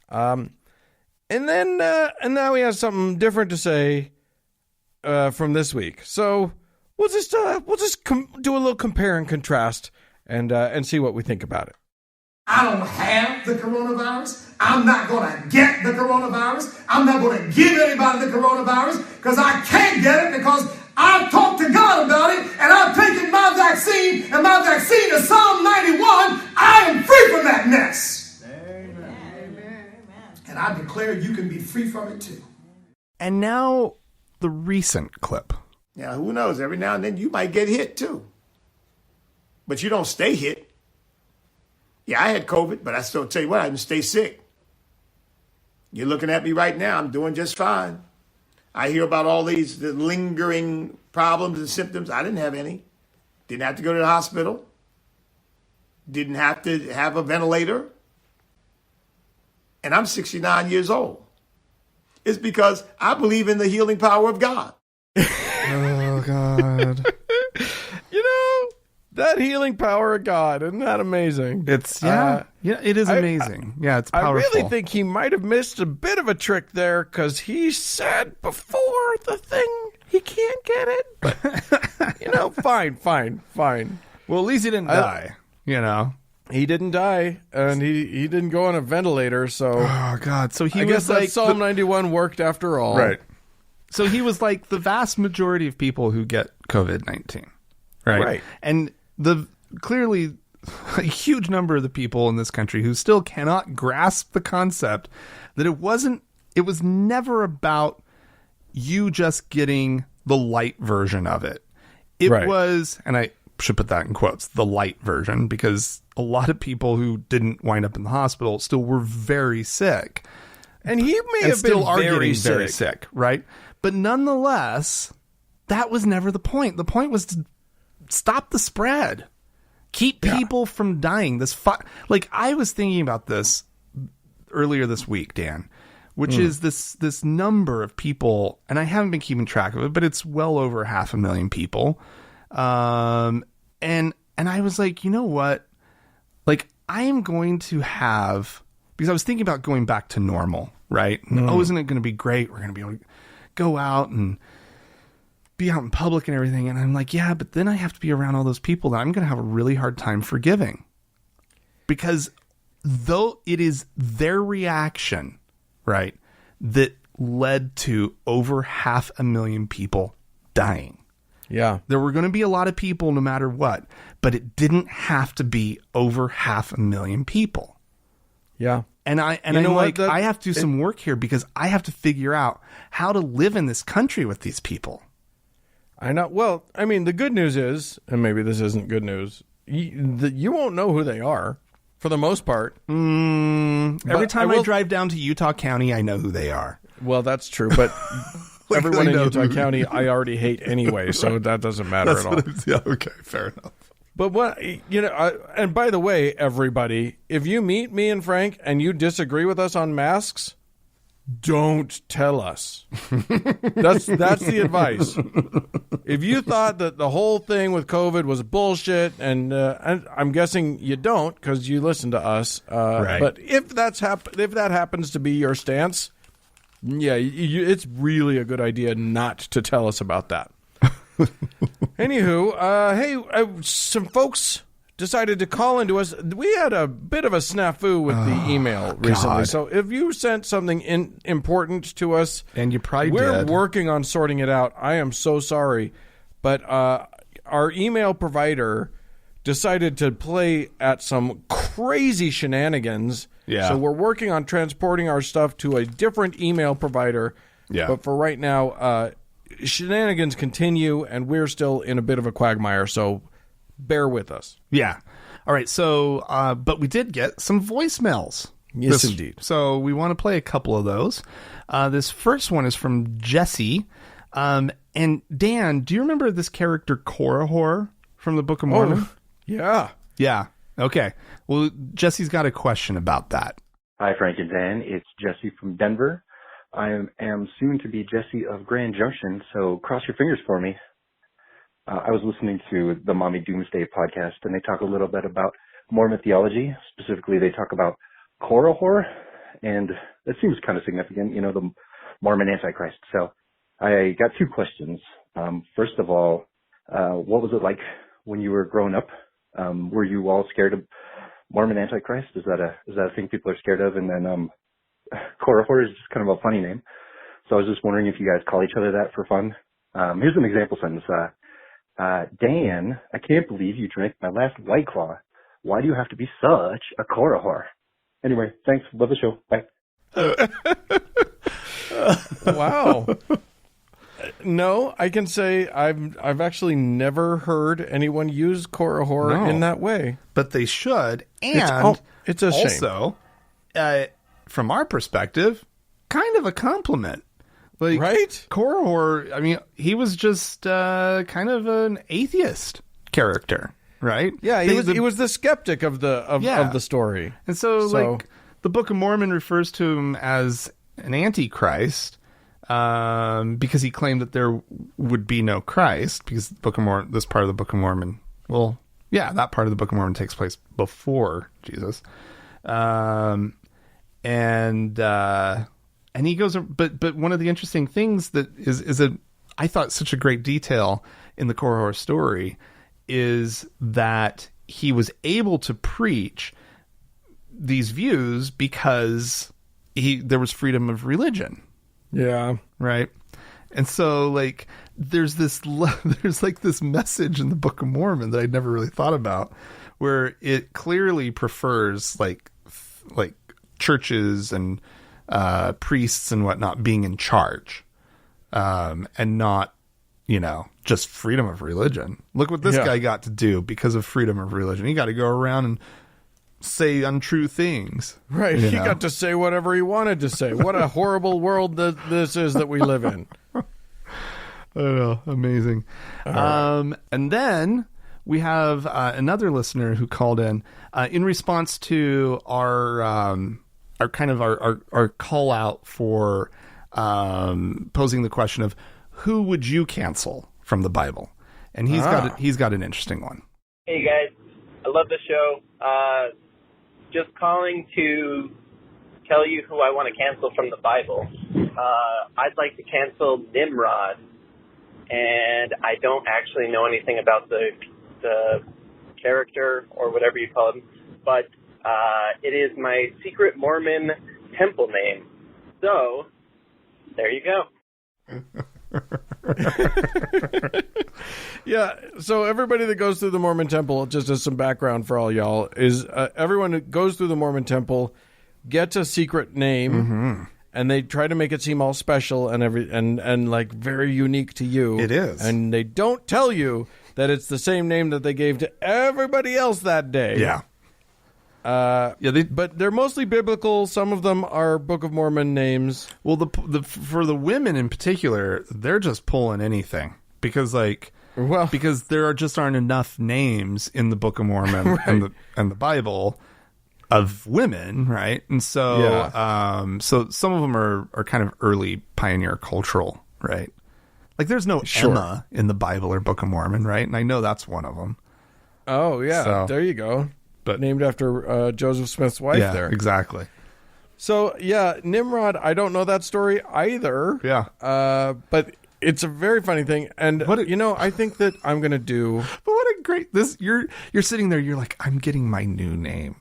B: And now he has something different to say from this week. So we'll just do a little compare and contrast and see what we think about it.
C: I don't have the coronavirus. I'm not going to get the coronavirus. I'm not going to give anybody the coronavirus because I can't get it because I've talked to God about it and I've taken my vaccine and my vaccine is Psalm 91. I am free from that mess. Amen. Amen. And I declare you can be free from it too.
A: And now the recent clip.
C: Now, who knows? Every now and then you might get hit too. But you don't stay hit. Yeah, I had COVID, but I still tell you what, I didn't stay sick. You're looking at me right now. I'm doing just fine. I hear about all the lingering problems and symptoms. I didn't have any. Didn't have to go to the hospital. Didn't have to have a ventilator. And I'm 69 years old. It's because I believe in the healing power of God.
A: Oh, God.
B: That healing power of God, isn't that amazing?
A: It's it is amazing. It's powerful.
B: I really think he might have missed a bit of a trick there because he said before the thing he can't get it. But fine.
A: Well, at least he didn't die.
B: He didn't die, and he didn't go on a ventilator. So
A: oh God, so I
B: guess that Psalm 91 worked after all,
A: right? So he was like the vast majority of people who get COVID-19, right? And clearly a huge number of the people in this country who still cannot grasp the concept that it was never about you just getting the light version of it. It was, and I should put that in quotes, the light version, because a lot of people who didn't wind up in the hospital still were very sick.
B: And he may have
A: still
B: been
A: are
B: very
A: getting very sick, right? But nonetheless, that was never the point. The point was to stop the spread. Keep people from dying. Like, I was thinking about this earlier this week, Dan, which is this number of people, and I haven't been keeping track of it, but it's well over 500,000 people. And I was like, you know what? Like, I am going to have, because I was thinking about going back to normal, right? Oh, isn't it going to be great? We're going to be able to go out and be out in public and everything. And I'm like, yeah, but then I have to be around all those people that I'm going to have a really hard time forgiving. Because though it is their reaction, right, that led to over 500,000 people dying.
B: Yeah.
A: There were going to be a lot of people no matter what, but it didn't have to be over 500,000 people.
B: Yeah.
A: And I have to do some work here because I have to figure out how to live in this country with these people.
B: I know. Well, I mean, the good news is, and maybe this isn't good news, you won't know who they are for the most part.
A: Every time I drive down to Utah County, I know who they are.
B: Well, that's true, but everyone in Utah County I already hate anyway, so that doesn't matter at all.
A: Yeah, okay, fair enough.
B: But what, and by the way, everybody, if you meet me and Frank and you disagree with us on masks, don't tell us. That's the advice. If you thought that the whole thing with COVID was bullshit, and I'm guessing you don't because you listen to us.
A: Right.
B: But if that happens to be your stance, yeah, it's really a good idea not to tell us about that. Anywho, hey, some folks decided to call into us. We had a bit of a snafu with the email recently.
A: God.
B: So if you sent something important to us,
A: and you probably
B: we're
A: did.
B: working on sorting it out. I am so sorry. But our email provider decided to play at some crazy shenanigans.
A: Yeah.
B: So we're working on transporting our stuff to a different email provider.
A: Yeah.
B: But for right now, shenanigans continue, and we're still in a bit of a quagmire, so bear with us.
A: Yeah. All right. So, but we did get some voicemails.
B: Yes, indeed.
A: So we want to play a couple of those. This first one is from Jesse. And Dan, do you remember this character Korihor from the Book of Mormon?
B: Oh, yeah.
A: Yeah. Okay. Well, Jesse's got a question about that.
D: Hi, Frank and Dan. It's Jesse from Denver. I am soon to be Jesse of Grand Junction, so cross your fingers for me. I was listening to the Mommy Doomsday podcast, and they talk a little bit about Mormon theology. Specifically, they talk about Korihor, and it seems kind of significant, the Mormon Antichrist. So I got two questions. First of all, what was it like when you were growing up? Were you all scared of Mormon Antichrist? Is that a thing people are scared of? And then Korihor is just kind of a funny name. So I was just wondering if you guys call each other that for fun. Here's an example sentence. Dan, I can't believe you drank my last White Claw. Why do you have to be such a Korihor? Anyway, thanks. Love the show. Bye.
B: Wow. No, I can say I've actually never heard anyone use Korihor in that way.
A: But they should. And
B: it's a shame.
A: Also, from our perspective, kind of a compliment. Like,
B: right?
A: Korihor, I mean, he was just kind of an atheist character, right?
B: Yeah, he was the skeptic of the story.
A: And so, like, the Book of Mormon refers to him as an antichrist because he claimed that there would be no Christ, because this part of the Book of Mormon, that part of the Book of Mormon takes place before Jesus. And he goes, but one of the interesting things that is I thought such a great detail in the Korihor story is that he was able to preach these views because there was freedom of religion.
B: Yeah.
A: Right. And so, like, there's like this message in the Book of Mormon that I'd never really thought about, where it clearly prefers like churches and priests and whatnot being in charge, and not, just freedom of religion. Look what this guy got to do because of freedom of religion. He got to go around and say untrue things.
B: Right. He got to say whatever he wanted to say. What a horrible world this is that we live in.
A: I know. Amazing. Right. And then we have another listener who called in response to our call out for posing the question of who would you cancel from the Bible? And he's got an interesting one.
E: Hey guys, I love the show. Just calling to tell you who I want to cancel from the Bible. I'd like to cancel Nimrod, and I don't actually know anything about the character or whatever you call him, but it is my secret Mormon temple name. So, there you go.
B: Yeah, so everybody that goes through the Mormon temple, just as some background for all y'all, is everyone who goes through the Mormon temple gets a secret name, and they try to make it seem all special and like very unique to you.
A: It is.
B: And they don't tell you that it's the same name that they gave to everybody else that day.
A: Yeah.
B: But they're mostly biblical. Some of them are Book of Mormon names.
A: Well, for the women in particular, they're just pulling anything because there aren't enough names in the Book of Mormon
B: right.
A: and the Bible of women, right? And so, so some of them are kind of early pioneer cultural, right? Like there's no Emma in the Bible or Book of Mormon, right? And I know that's one of them.
B: Oh yeah,
A: so,
B: there you go.
A: But
B: named after Joseph Smith's wife there.
A: Exactly.
B: So, yeah, Nimrod, I don't know that story either.
A: Yeah.
B: But it's a very funny thing. And, I think that I'm going to do...
A: But what a great... You're sitting there, you're like, I'm getting my new name.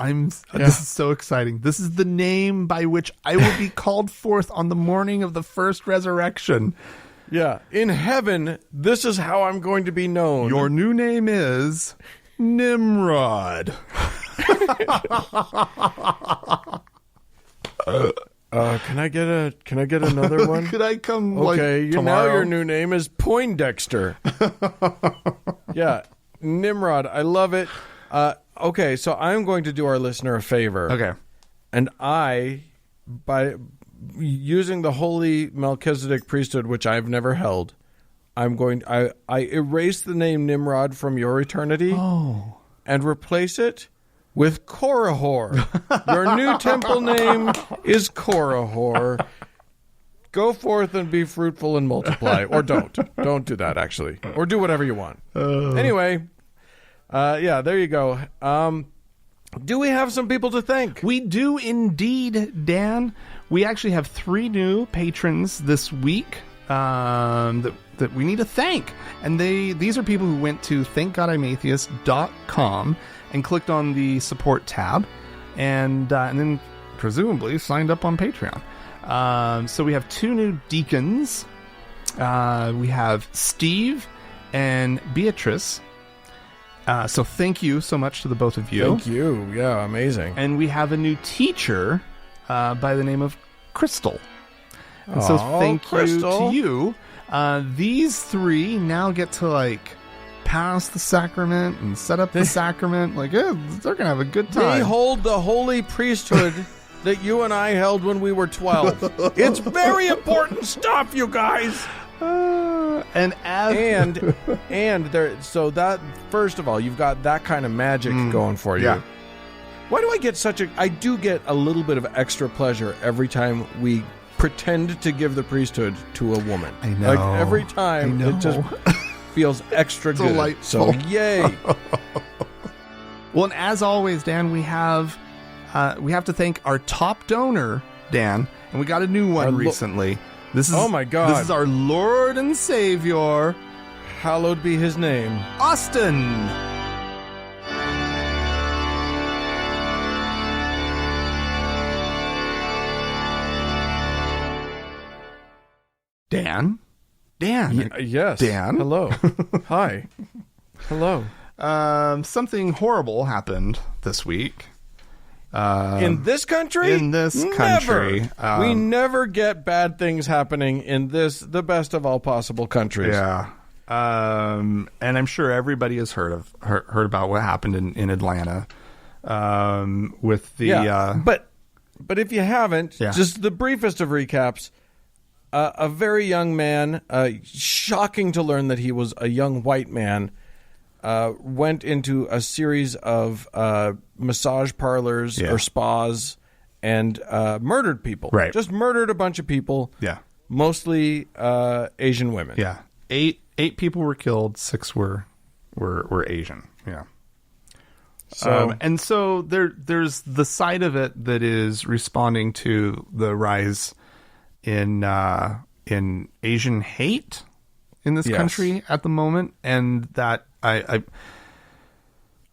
A: This is so exciting. This is the name by which I will be called forth on the morning of the first resurrection.
B: Yeah. In heaven, this is how I'm going to be known.
A: Your new name is... Nimrod.
B: Can I get another one?
A: Could I come?
B: Okay,
A: tomorrow?
B: Now your new name is Poindexter. Yeah, Nimrod. I love it. Okay, so I'm going to do our listener a favor.
A: Okay,
B: and by using the holy Melchizedek priesthood, which I've never held, I erase the name Nimrod from your eternity and replace it with Korihor. Your new temple name is Korihor. Go forth and be fruitful and multiply. Or don't. Don't do that, actually. Or do whatever you want. Anyway, there you go. Do we have some people to thank?
A: We do indeed, Dan. We actually have 3 new patrons this week that we need to thank. And these are people who went to thankgodimatheist.com and clicked on the support tab and then presumably signed up on Patreon. So we have 2 new deacons. We have Steve and Beatrice. So thank you so much to the both of you.
B: Thank you. Yeah, amazing.
A: And we have a new teacher by the name of Crystal. And so thank
B: Crystal.
A: you to you. These 3 now get to pass the sacrament and set up the sacrament. They're gonna have a good time.
B: They hold the holy priesthood that you and I held when we were 12. It's very important stuff, you guys.
A: And
B: there. So that, first of all, you've got that kind of magic going for you.
A: Yeah.
B: Why do I get I do get a little bit of extra pleasure every time we pretend to give the priesthood to a woman.
A: I know.
B: Every time, it just feels extra good.
A: Delightful.
B: So yay!
A: Well, and as always, Dan, we have to thank our top donor, Dan, and we got a new one recently. This is
B: oh my God!
A: This is our Lord and Savior,
B: hallowed be His name,
A: Austin. Dan.
B: Yes.
A: Dan.
B: Hello. Hi. Hello.
A: Something horrible happened this week.
B: In this country?
A: In this country.
B: Never. We never get bad things happening in the best of all possible countries.
A: Yeah. And I'm sure everybody has heard about what happened in Atlanta with the...
B: But if you haven't, just the briefest of recaps, a very young man, shocking to learn that he was a young white man, went into a series of massage parlors or spas and murdered people.
A: Right.
B: Just murdered a bunch of people.
A: Yeah.
B: Mostly Asian women.
A: Yeah. Eight people were killed. 6 were Asian. Yeah. So there's the side of it that is responding to the rise in Asian hate in this country at the moment, and that I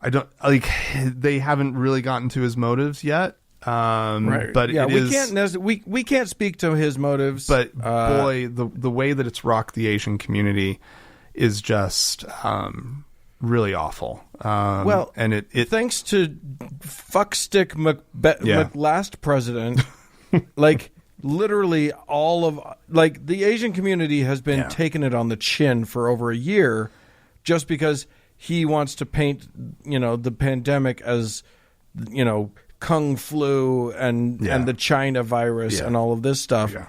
A: don't like. They haven't really gotten to his motives yet.
B: Right.
A: But
B: we can't speak to his motives.
A: But boy, the way that it's rocked the Asian community is just really awful. And it
B: thanks to fuckstick last president, like literally all of the Asian community has been taking it on the chin for over a year, just because he wants to paint the pandemic as Kung flu and the China virus and all of this stuff. Yeah.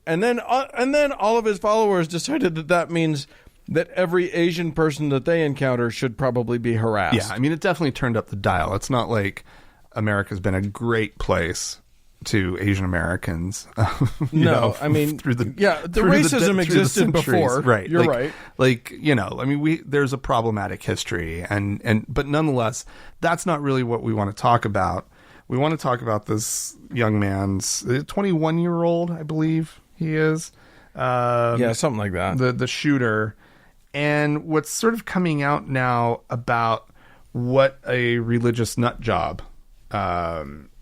B: And then all of his followers decided that means that every Asian person that they encounter should probably be harassed.
A: Yeah, I mean, it definitely turned up the dial. It's not like America's been a great place to Asian Americans.
B: I mean, the racism existed before.
A: Right.
B: You're right.
A: There's a problematic history, but nonetheless, that's not really what we want to talk about. We want to talk about this young man's 21-year-old, I believe he is.
B: Something like that.
A: The shooter. And what's sort of coming out now about what a religious nut job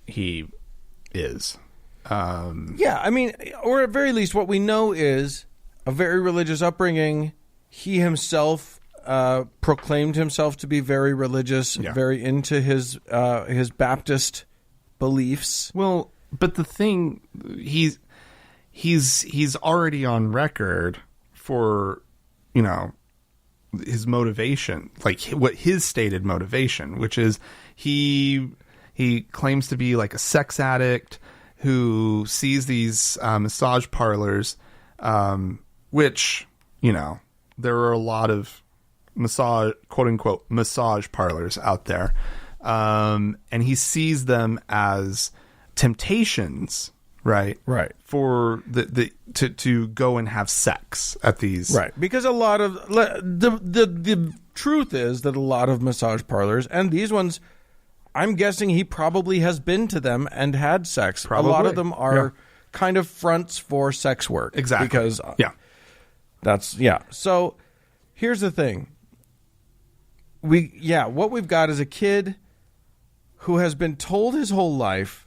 A: he is.
B: Or at very least what we know is a very religious upbringing. He himself proclaimed himself to be very religious, very into his Baptist beliefs.
A: Well, but the thing, he's already on record for, his motivation, like what his stated motivation, which is he claims to be like a sex addict who sees these massage parlors, which, there are a lot of quote unquote massage parlors out there. And he sees them as temptations, right? For to go and have sex at these.
B: Right. Because a lot of the truth is that a lot of massage parlors, and these ones, I'm guessing he probably has been to them and had sex. Probably. A lot of them are kind of fronts for sex work.
A: Exactly.
B: Because So here's the thing. What we've got is a kid who has been told his whole life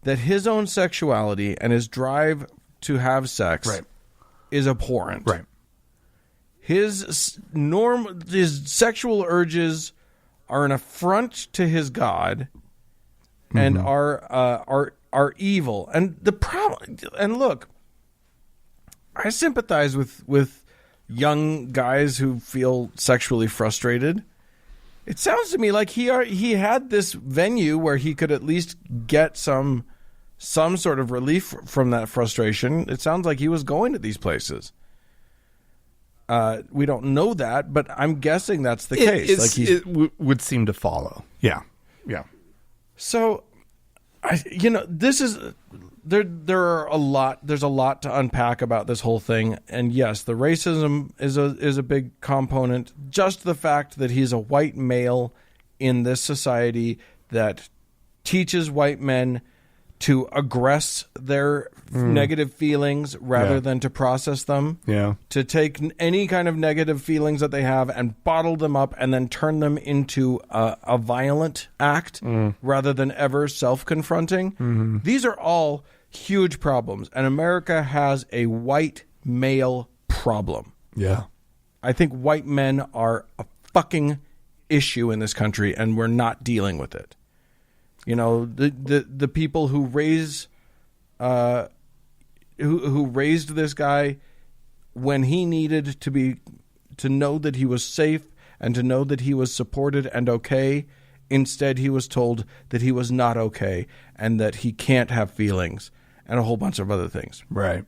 B: that his own sexuality and his drive to have sex is abhorrent.
A: Right.
B: His sexual urges are an affront to his God and are evil. And the problem, and look, I sympathize with young guys who feel sexually frustrated. It sounds to me like he had this venue where he could at least get some sort of relief from that frustration. It sounds like he was going to these places. We don't know that, but I'm guessing that's the case.
A: It would seem to follow. Yeah.
B: So, this is there's a lot to unpack about this whole thing, and yes, the racism is a big component. Just the fact that he's a white male in this society that teaches white men to aggress their negative feelings rather than to process them. Yeah. To take any kind of negative feelings that they have and bottle them up and then turn them into a violent act rather than ever self-confronting. Mm-hmm. These are all huge problems. And America has a white male problem.
A: Yeah.
B: I think white men are a fucking issue in this country, and we're not dealing with it. You know, the people who raise who raised this guy when he needed to know that he was safe and to know that he was supported and okay. Instead, he was told that he was not okay and that he can't have feelings and a whole bunch of other things.
A: Right.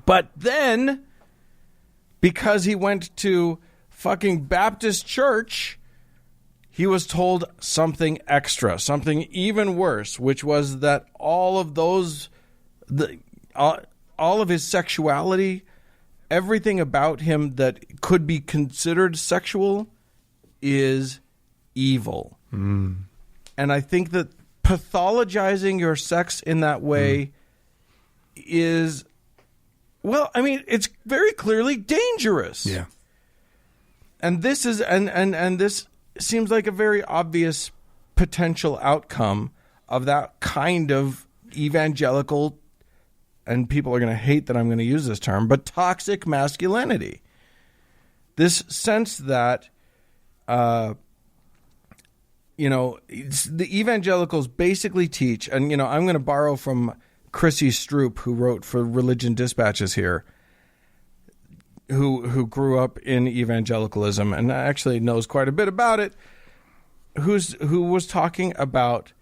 B: But then, because he went to fucking Baptist church, he was told something extra, something even worse, which was that all of those, all of his sexuality, everything about him that could be considered sexual is evil.
A: Mm.
B: And I think that pathologizing your sex in that way is, well, I mean, it's very clearly dangerous.
A: Yeah.
B: And this is, and this seems like a very obvious potential outcome of that kind of evangelical, and people are going to hate that I'm going to use this term, but toxic masculinity. This sense that, you know, the evangelicals basically teach, and, you know, I'm going to borrow from Chrissy Stroop, who wrote for Religion Dispatches here, who grew up in evangelicalism and actually knows quite a bit about it, who was talking about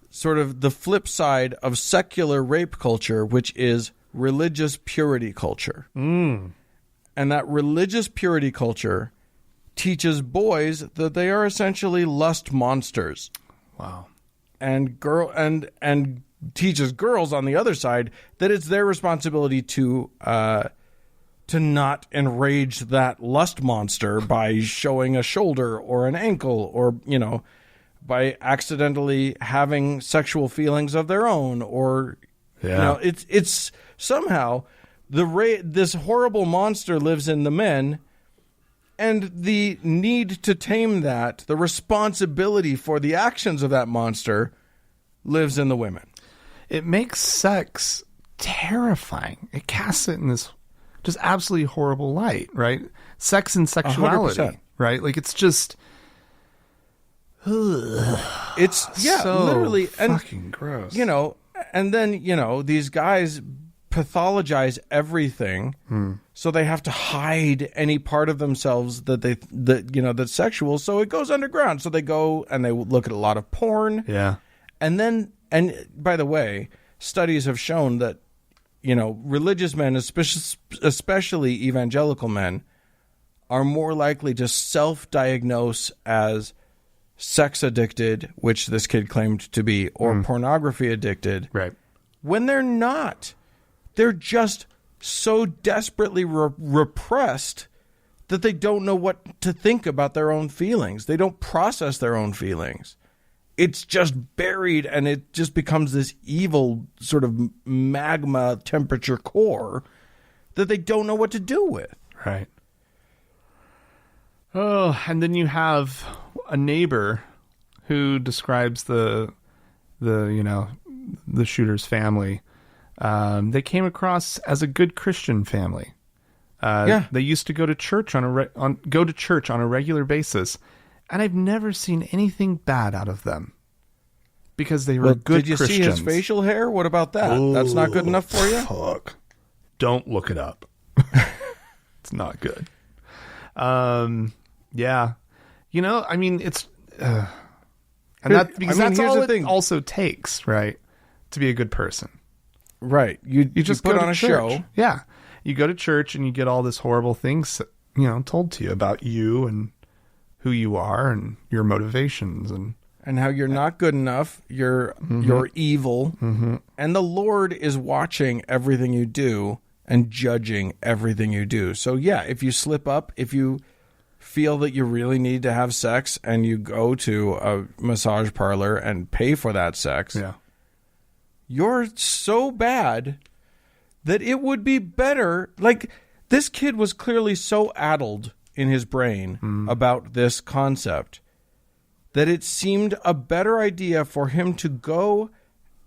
B: sort of the flip side of secular rape culture, which is religious purity culture.
A: Mm. And
B: that religious purity culture teaches boys that they are essentially lust monsters.
A: Wow.
B: And teaches girls on the other side that it's their responsibility to not enrage that lust monster by showing a shoulder or an ankle, or, you know, by accidentally having sexual feelings of their own, or, you know, it's somehow this horrible monster lives in the men, and the need to tame that, the responsibility for the actions of that monster, lives in the women.
A: It makes sex terrifying. It casts it in this just absolutely horrible light, right? Sex and sexuality,
B: 100%.
A: right? Like, it's just...
B: It's, yeah,
A: so
B: literally.
A: Fucking
B: and,
A: gross.
B: You know, and then, you know, these guys pathologize everything, so they have to hide any part of themselves that's sexual, so it goes underground. So they go and they look at a lot of porn.
A: Yeah.
B: And then, and by the way, studies have shown that, you know, religious men, especially evangelical men, are more likely to self-diagnose as sex addicted, which this kid claimed to be, or pornography addicted.
A: Right.
B: When they're not. They're just so desperately repressed that they don't know what to think about their own feelings. They don't process their own feelings. It's just buried, and it just becomes this evil sort of magma temperature core that they don't know what to do with.
A: Right. Oh, and then you have a neighbor who describes the shooter's family. They came across as a good Christian family. They used to go to church on a regular basis, and I've never seen anything bad out of them because they were good
B: Christians. Did you
A: Christians.
B: see his facial hair? What about that?
A: Ooh,
B: that's not good enough for you?
A: Fuck. Don't look it up. It's not good. Yeah. You know, I mean, it's... that's all it also takes, right? To be a good person.
B: Right. You just put on a show.
A: Yeah. You go to church and you get all this horrible things, you know, told to you about you and who you are and your motivations and
B: how you're not good enough, you're evil, and the Lord is watching everything you do and judging everything you do. So yeah, if you slip up, if you feel that you really need to have sex and you go to a massage parlor and pay for that sex, you're so bad that it would be better. Like, this kid was clearly so addled in his brain about this concept that it seemed a better idea for him to go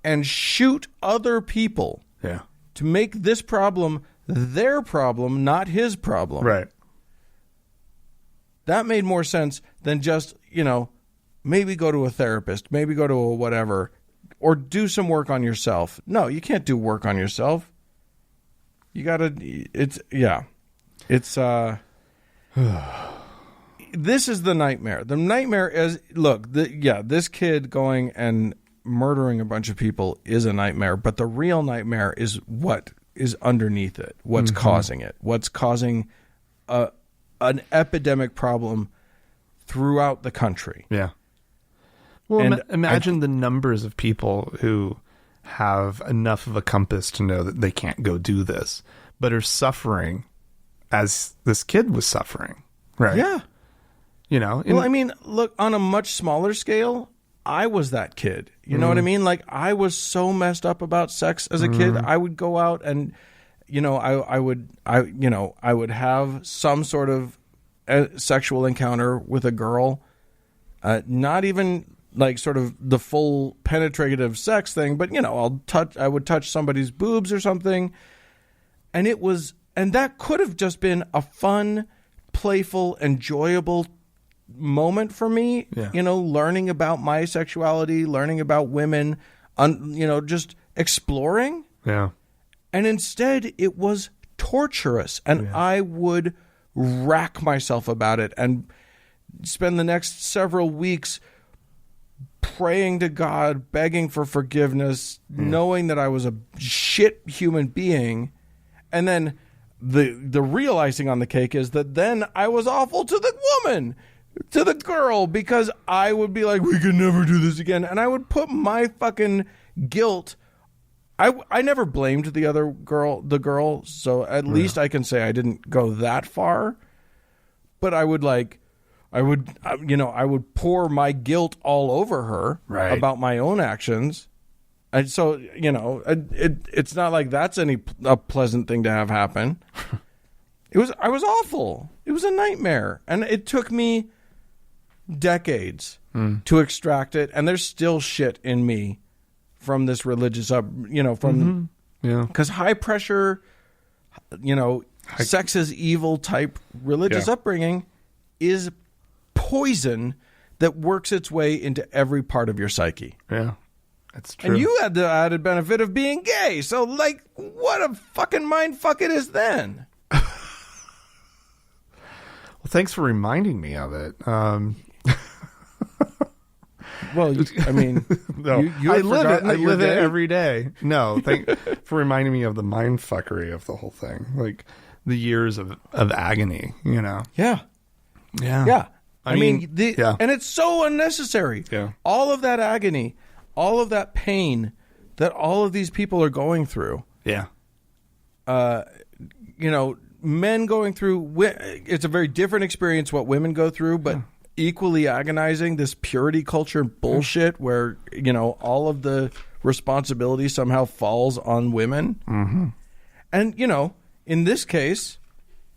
B: and shoot other people to make this problem their problem, not his problem.
A: Right.
B: That made more sense than just, maybe go to a therapist, maybe go to a whatever, or do some work on yourself. No, you can't do work on yourself. You gotta, this is the nightmare. The nightmare is, this kid going and murdering a bunch of people is a nightmare, but the real nightmare is what is underneath it, what's causing it, what's causing an epidemic problem throughout the country.
A: Yeah. Well, imagine the numbers of people who have enough of a compass to know that they can't go do this, but are suffering as this kid was suffering. Right.
B: Yeah. Look, on a much smaller scale, I was that kid. You know what I mean? Like, I was so messed up about sex as a kid. I would go out and, I would have some sort of sexual encounter with a girl, not even like sort of the full penetrative sex thing, but I would touch somebody's boobs or something, and that could have just been a fun, playful, enjoyable moment for me.
A: Yeah.
B: Learning about my sexuality, learning about women, just exploring.
A: Yeah.
B: And instead, it was torturous, and I would rack myself about it and spend the next several weeks praying to God, begging for forgiveness, knowing that I was a shit human being. And then the real icing on the cake is that then I was awful to the woman, to the girl, because I would be like, we can never do this again. And I would put my fucking guilt. I never blamed the girl, so at least I can say I didn't go that far. But I would pour my guilt all over her about my own actions. And so, it's not like that's a pleasant thing to have happen. I was awful. It was a nightmare. And it took me decades to extract it. And there's still shit in me from this religious because high pressure, sex is evil type religious upbringing is poison that works its way into every part of your psyche.
A: Yeah, that's true.
B: And you had the added benefit of being gay. So, like, what a fucking mind fuck it is then.
A: Well, thanks for reminding me of it.
B: Well, I mean,
A: no,
B: you
A: I live it. I live it
B: gay?
A: every day. No, thank for reminding me of the mind fuckery of the whole thing. Like the years of agony,
B: Yeah.
A: Yeah.
B: Yeah. I mean,
A: yeah.
B: And it's so unnecessary.
A: Yeah.
B: All of that agony, all of that pain that all of these people are going through.
A: Yeah.
B: Men going through, it's a very different experience what women go through, but equally agonizing, this purity culture bullshit where, all of the responsibility somehow falls on women. Mm-hmm. And, in this case,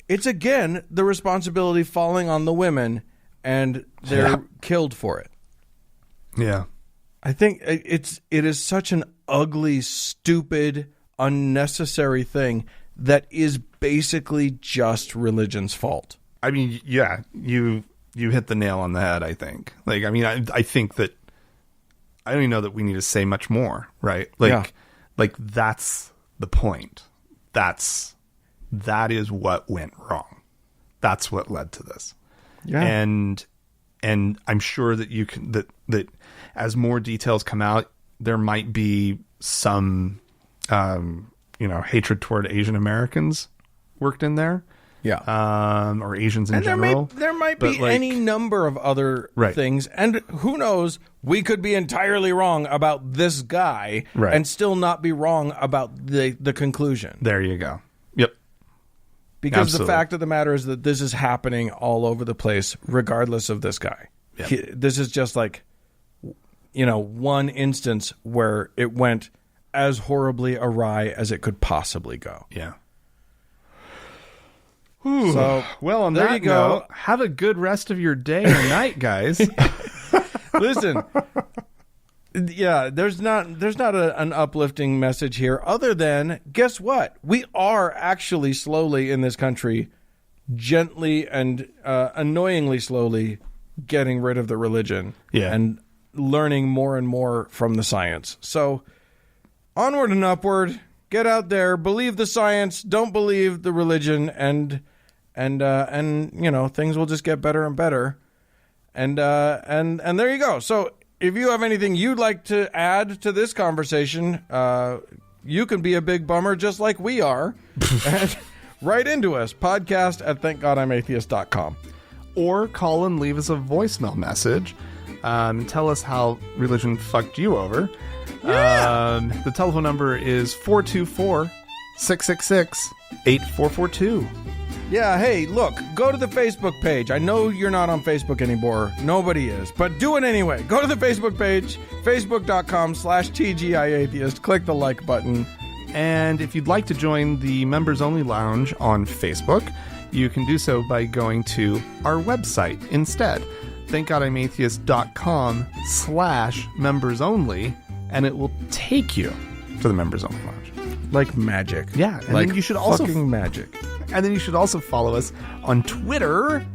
B: it's again the responsibility falling on the women, and they're killed for it.
A: Yeah.
B: I think it is such an ugly, stupid, unnecessary thing that is basically just religion's fault.
A: I mean, yeah, you hit the nail on the head, I think. Like, I mean, I think that I don't even know that we need to say much more, right? Like that's the point. That is what went wrong. That's what led to this. Yeah. And I'm sure that you can that as more details come out, there might be some hatred toward Asian Americans worked in there.
B: Yeah.
A: Or Asians in general.
B: There might be any number of other things. And who knows, we could be entirely wrong about this guy and still not be wrong about the conclusion.
A: There you go. Yep.
B: Because the fact of the matter is that this is happening all over the place, regardless of this guy. Yep. This is just like, one instance where it went as horribly awry as it could possibly go.
A: Yeah.
B: So,
A: well, on that note, have a good rest of your day or night, guys.
B: Listen, Yeah, there's not an uplifting message here other than, guess what? We are actually slowly in this country, gently and annoyingly slowly getting rid of the religion and learning more and more from the science. So onward and upward, get out there, believe the science, don't believe the religion, and you know, things will just get better and better. And there you go. So if you have anything you'd like to add to this conversation, you can be a big bummer just like we are. And write into us, podcast@thankgodimatheist.com.
A: Or call and leave us a voicemail message. Tell us how religion fucked you over.
B: Yeah.
A: The telephone number is 424-666-8442.
B: Yeah, hey, look, go to the Facebook page. I know you're not on Facebook anymore. Nobody is. But do it anyway. Go to the Facebook page, facebook.com/TGIAtheist. Click the like button.
A: And if you'd like to join the Members Only Lounge on Facebook, you can do so by going to our website instead. thankgodimatheist.com/members only, and it will take you to the Members Only Lounge.
B: Like magic.
A: Yeah, and
B: like
A: then you should also
B: fucking magic.
A: And then you should also follow us on Twitter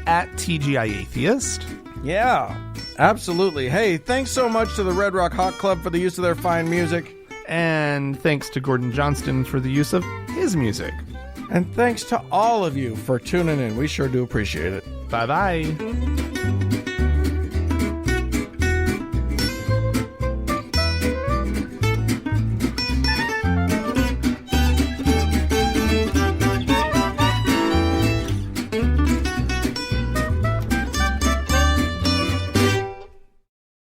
A: @TGIAtheist.
B: Yeah, absolutely. Hey, thanks so much to the Red Rock Hot Club for the use of their fine music.
A: And thanks to Gordon Johnston for the use of his music.
B: And thanks to all of you for tuning in. We sure do appreciate it.
A: Bye-bye.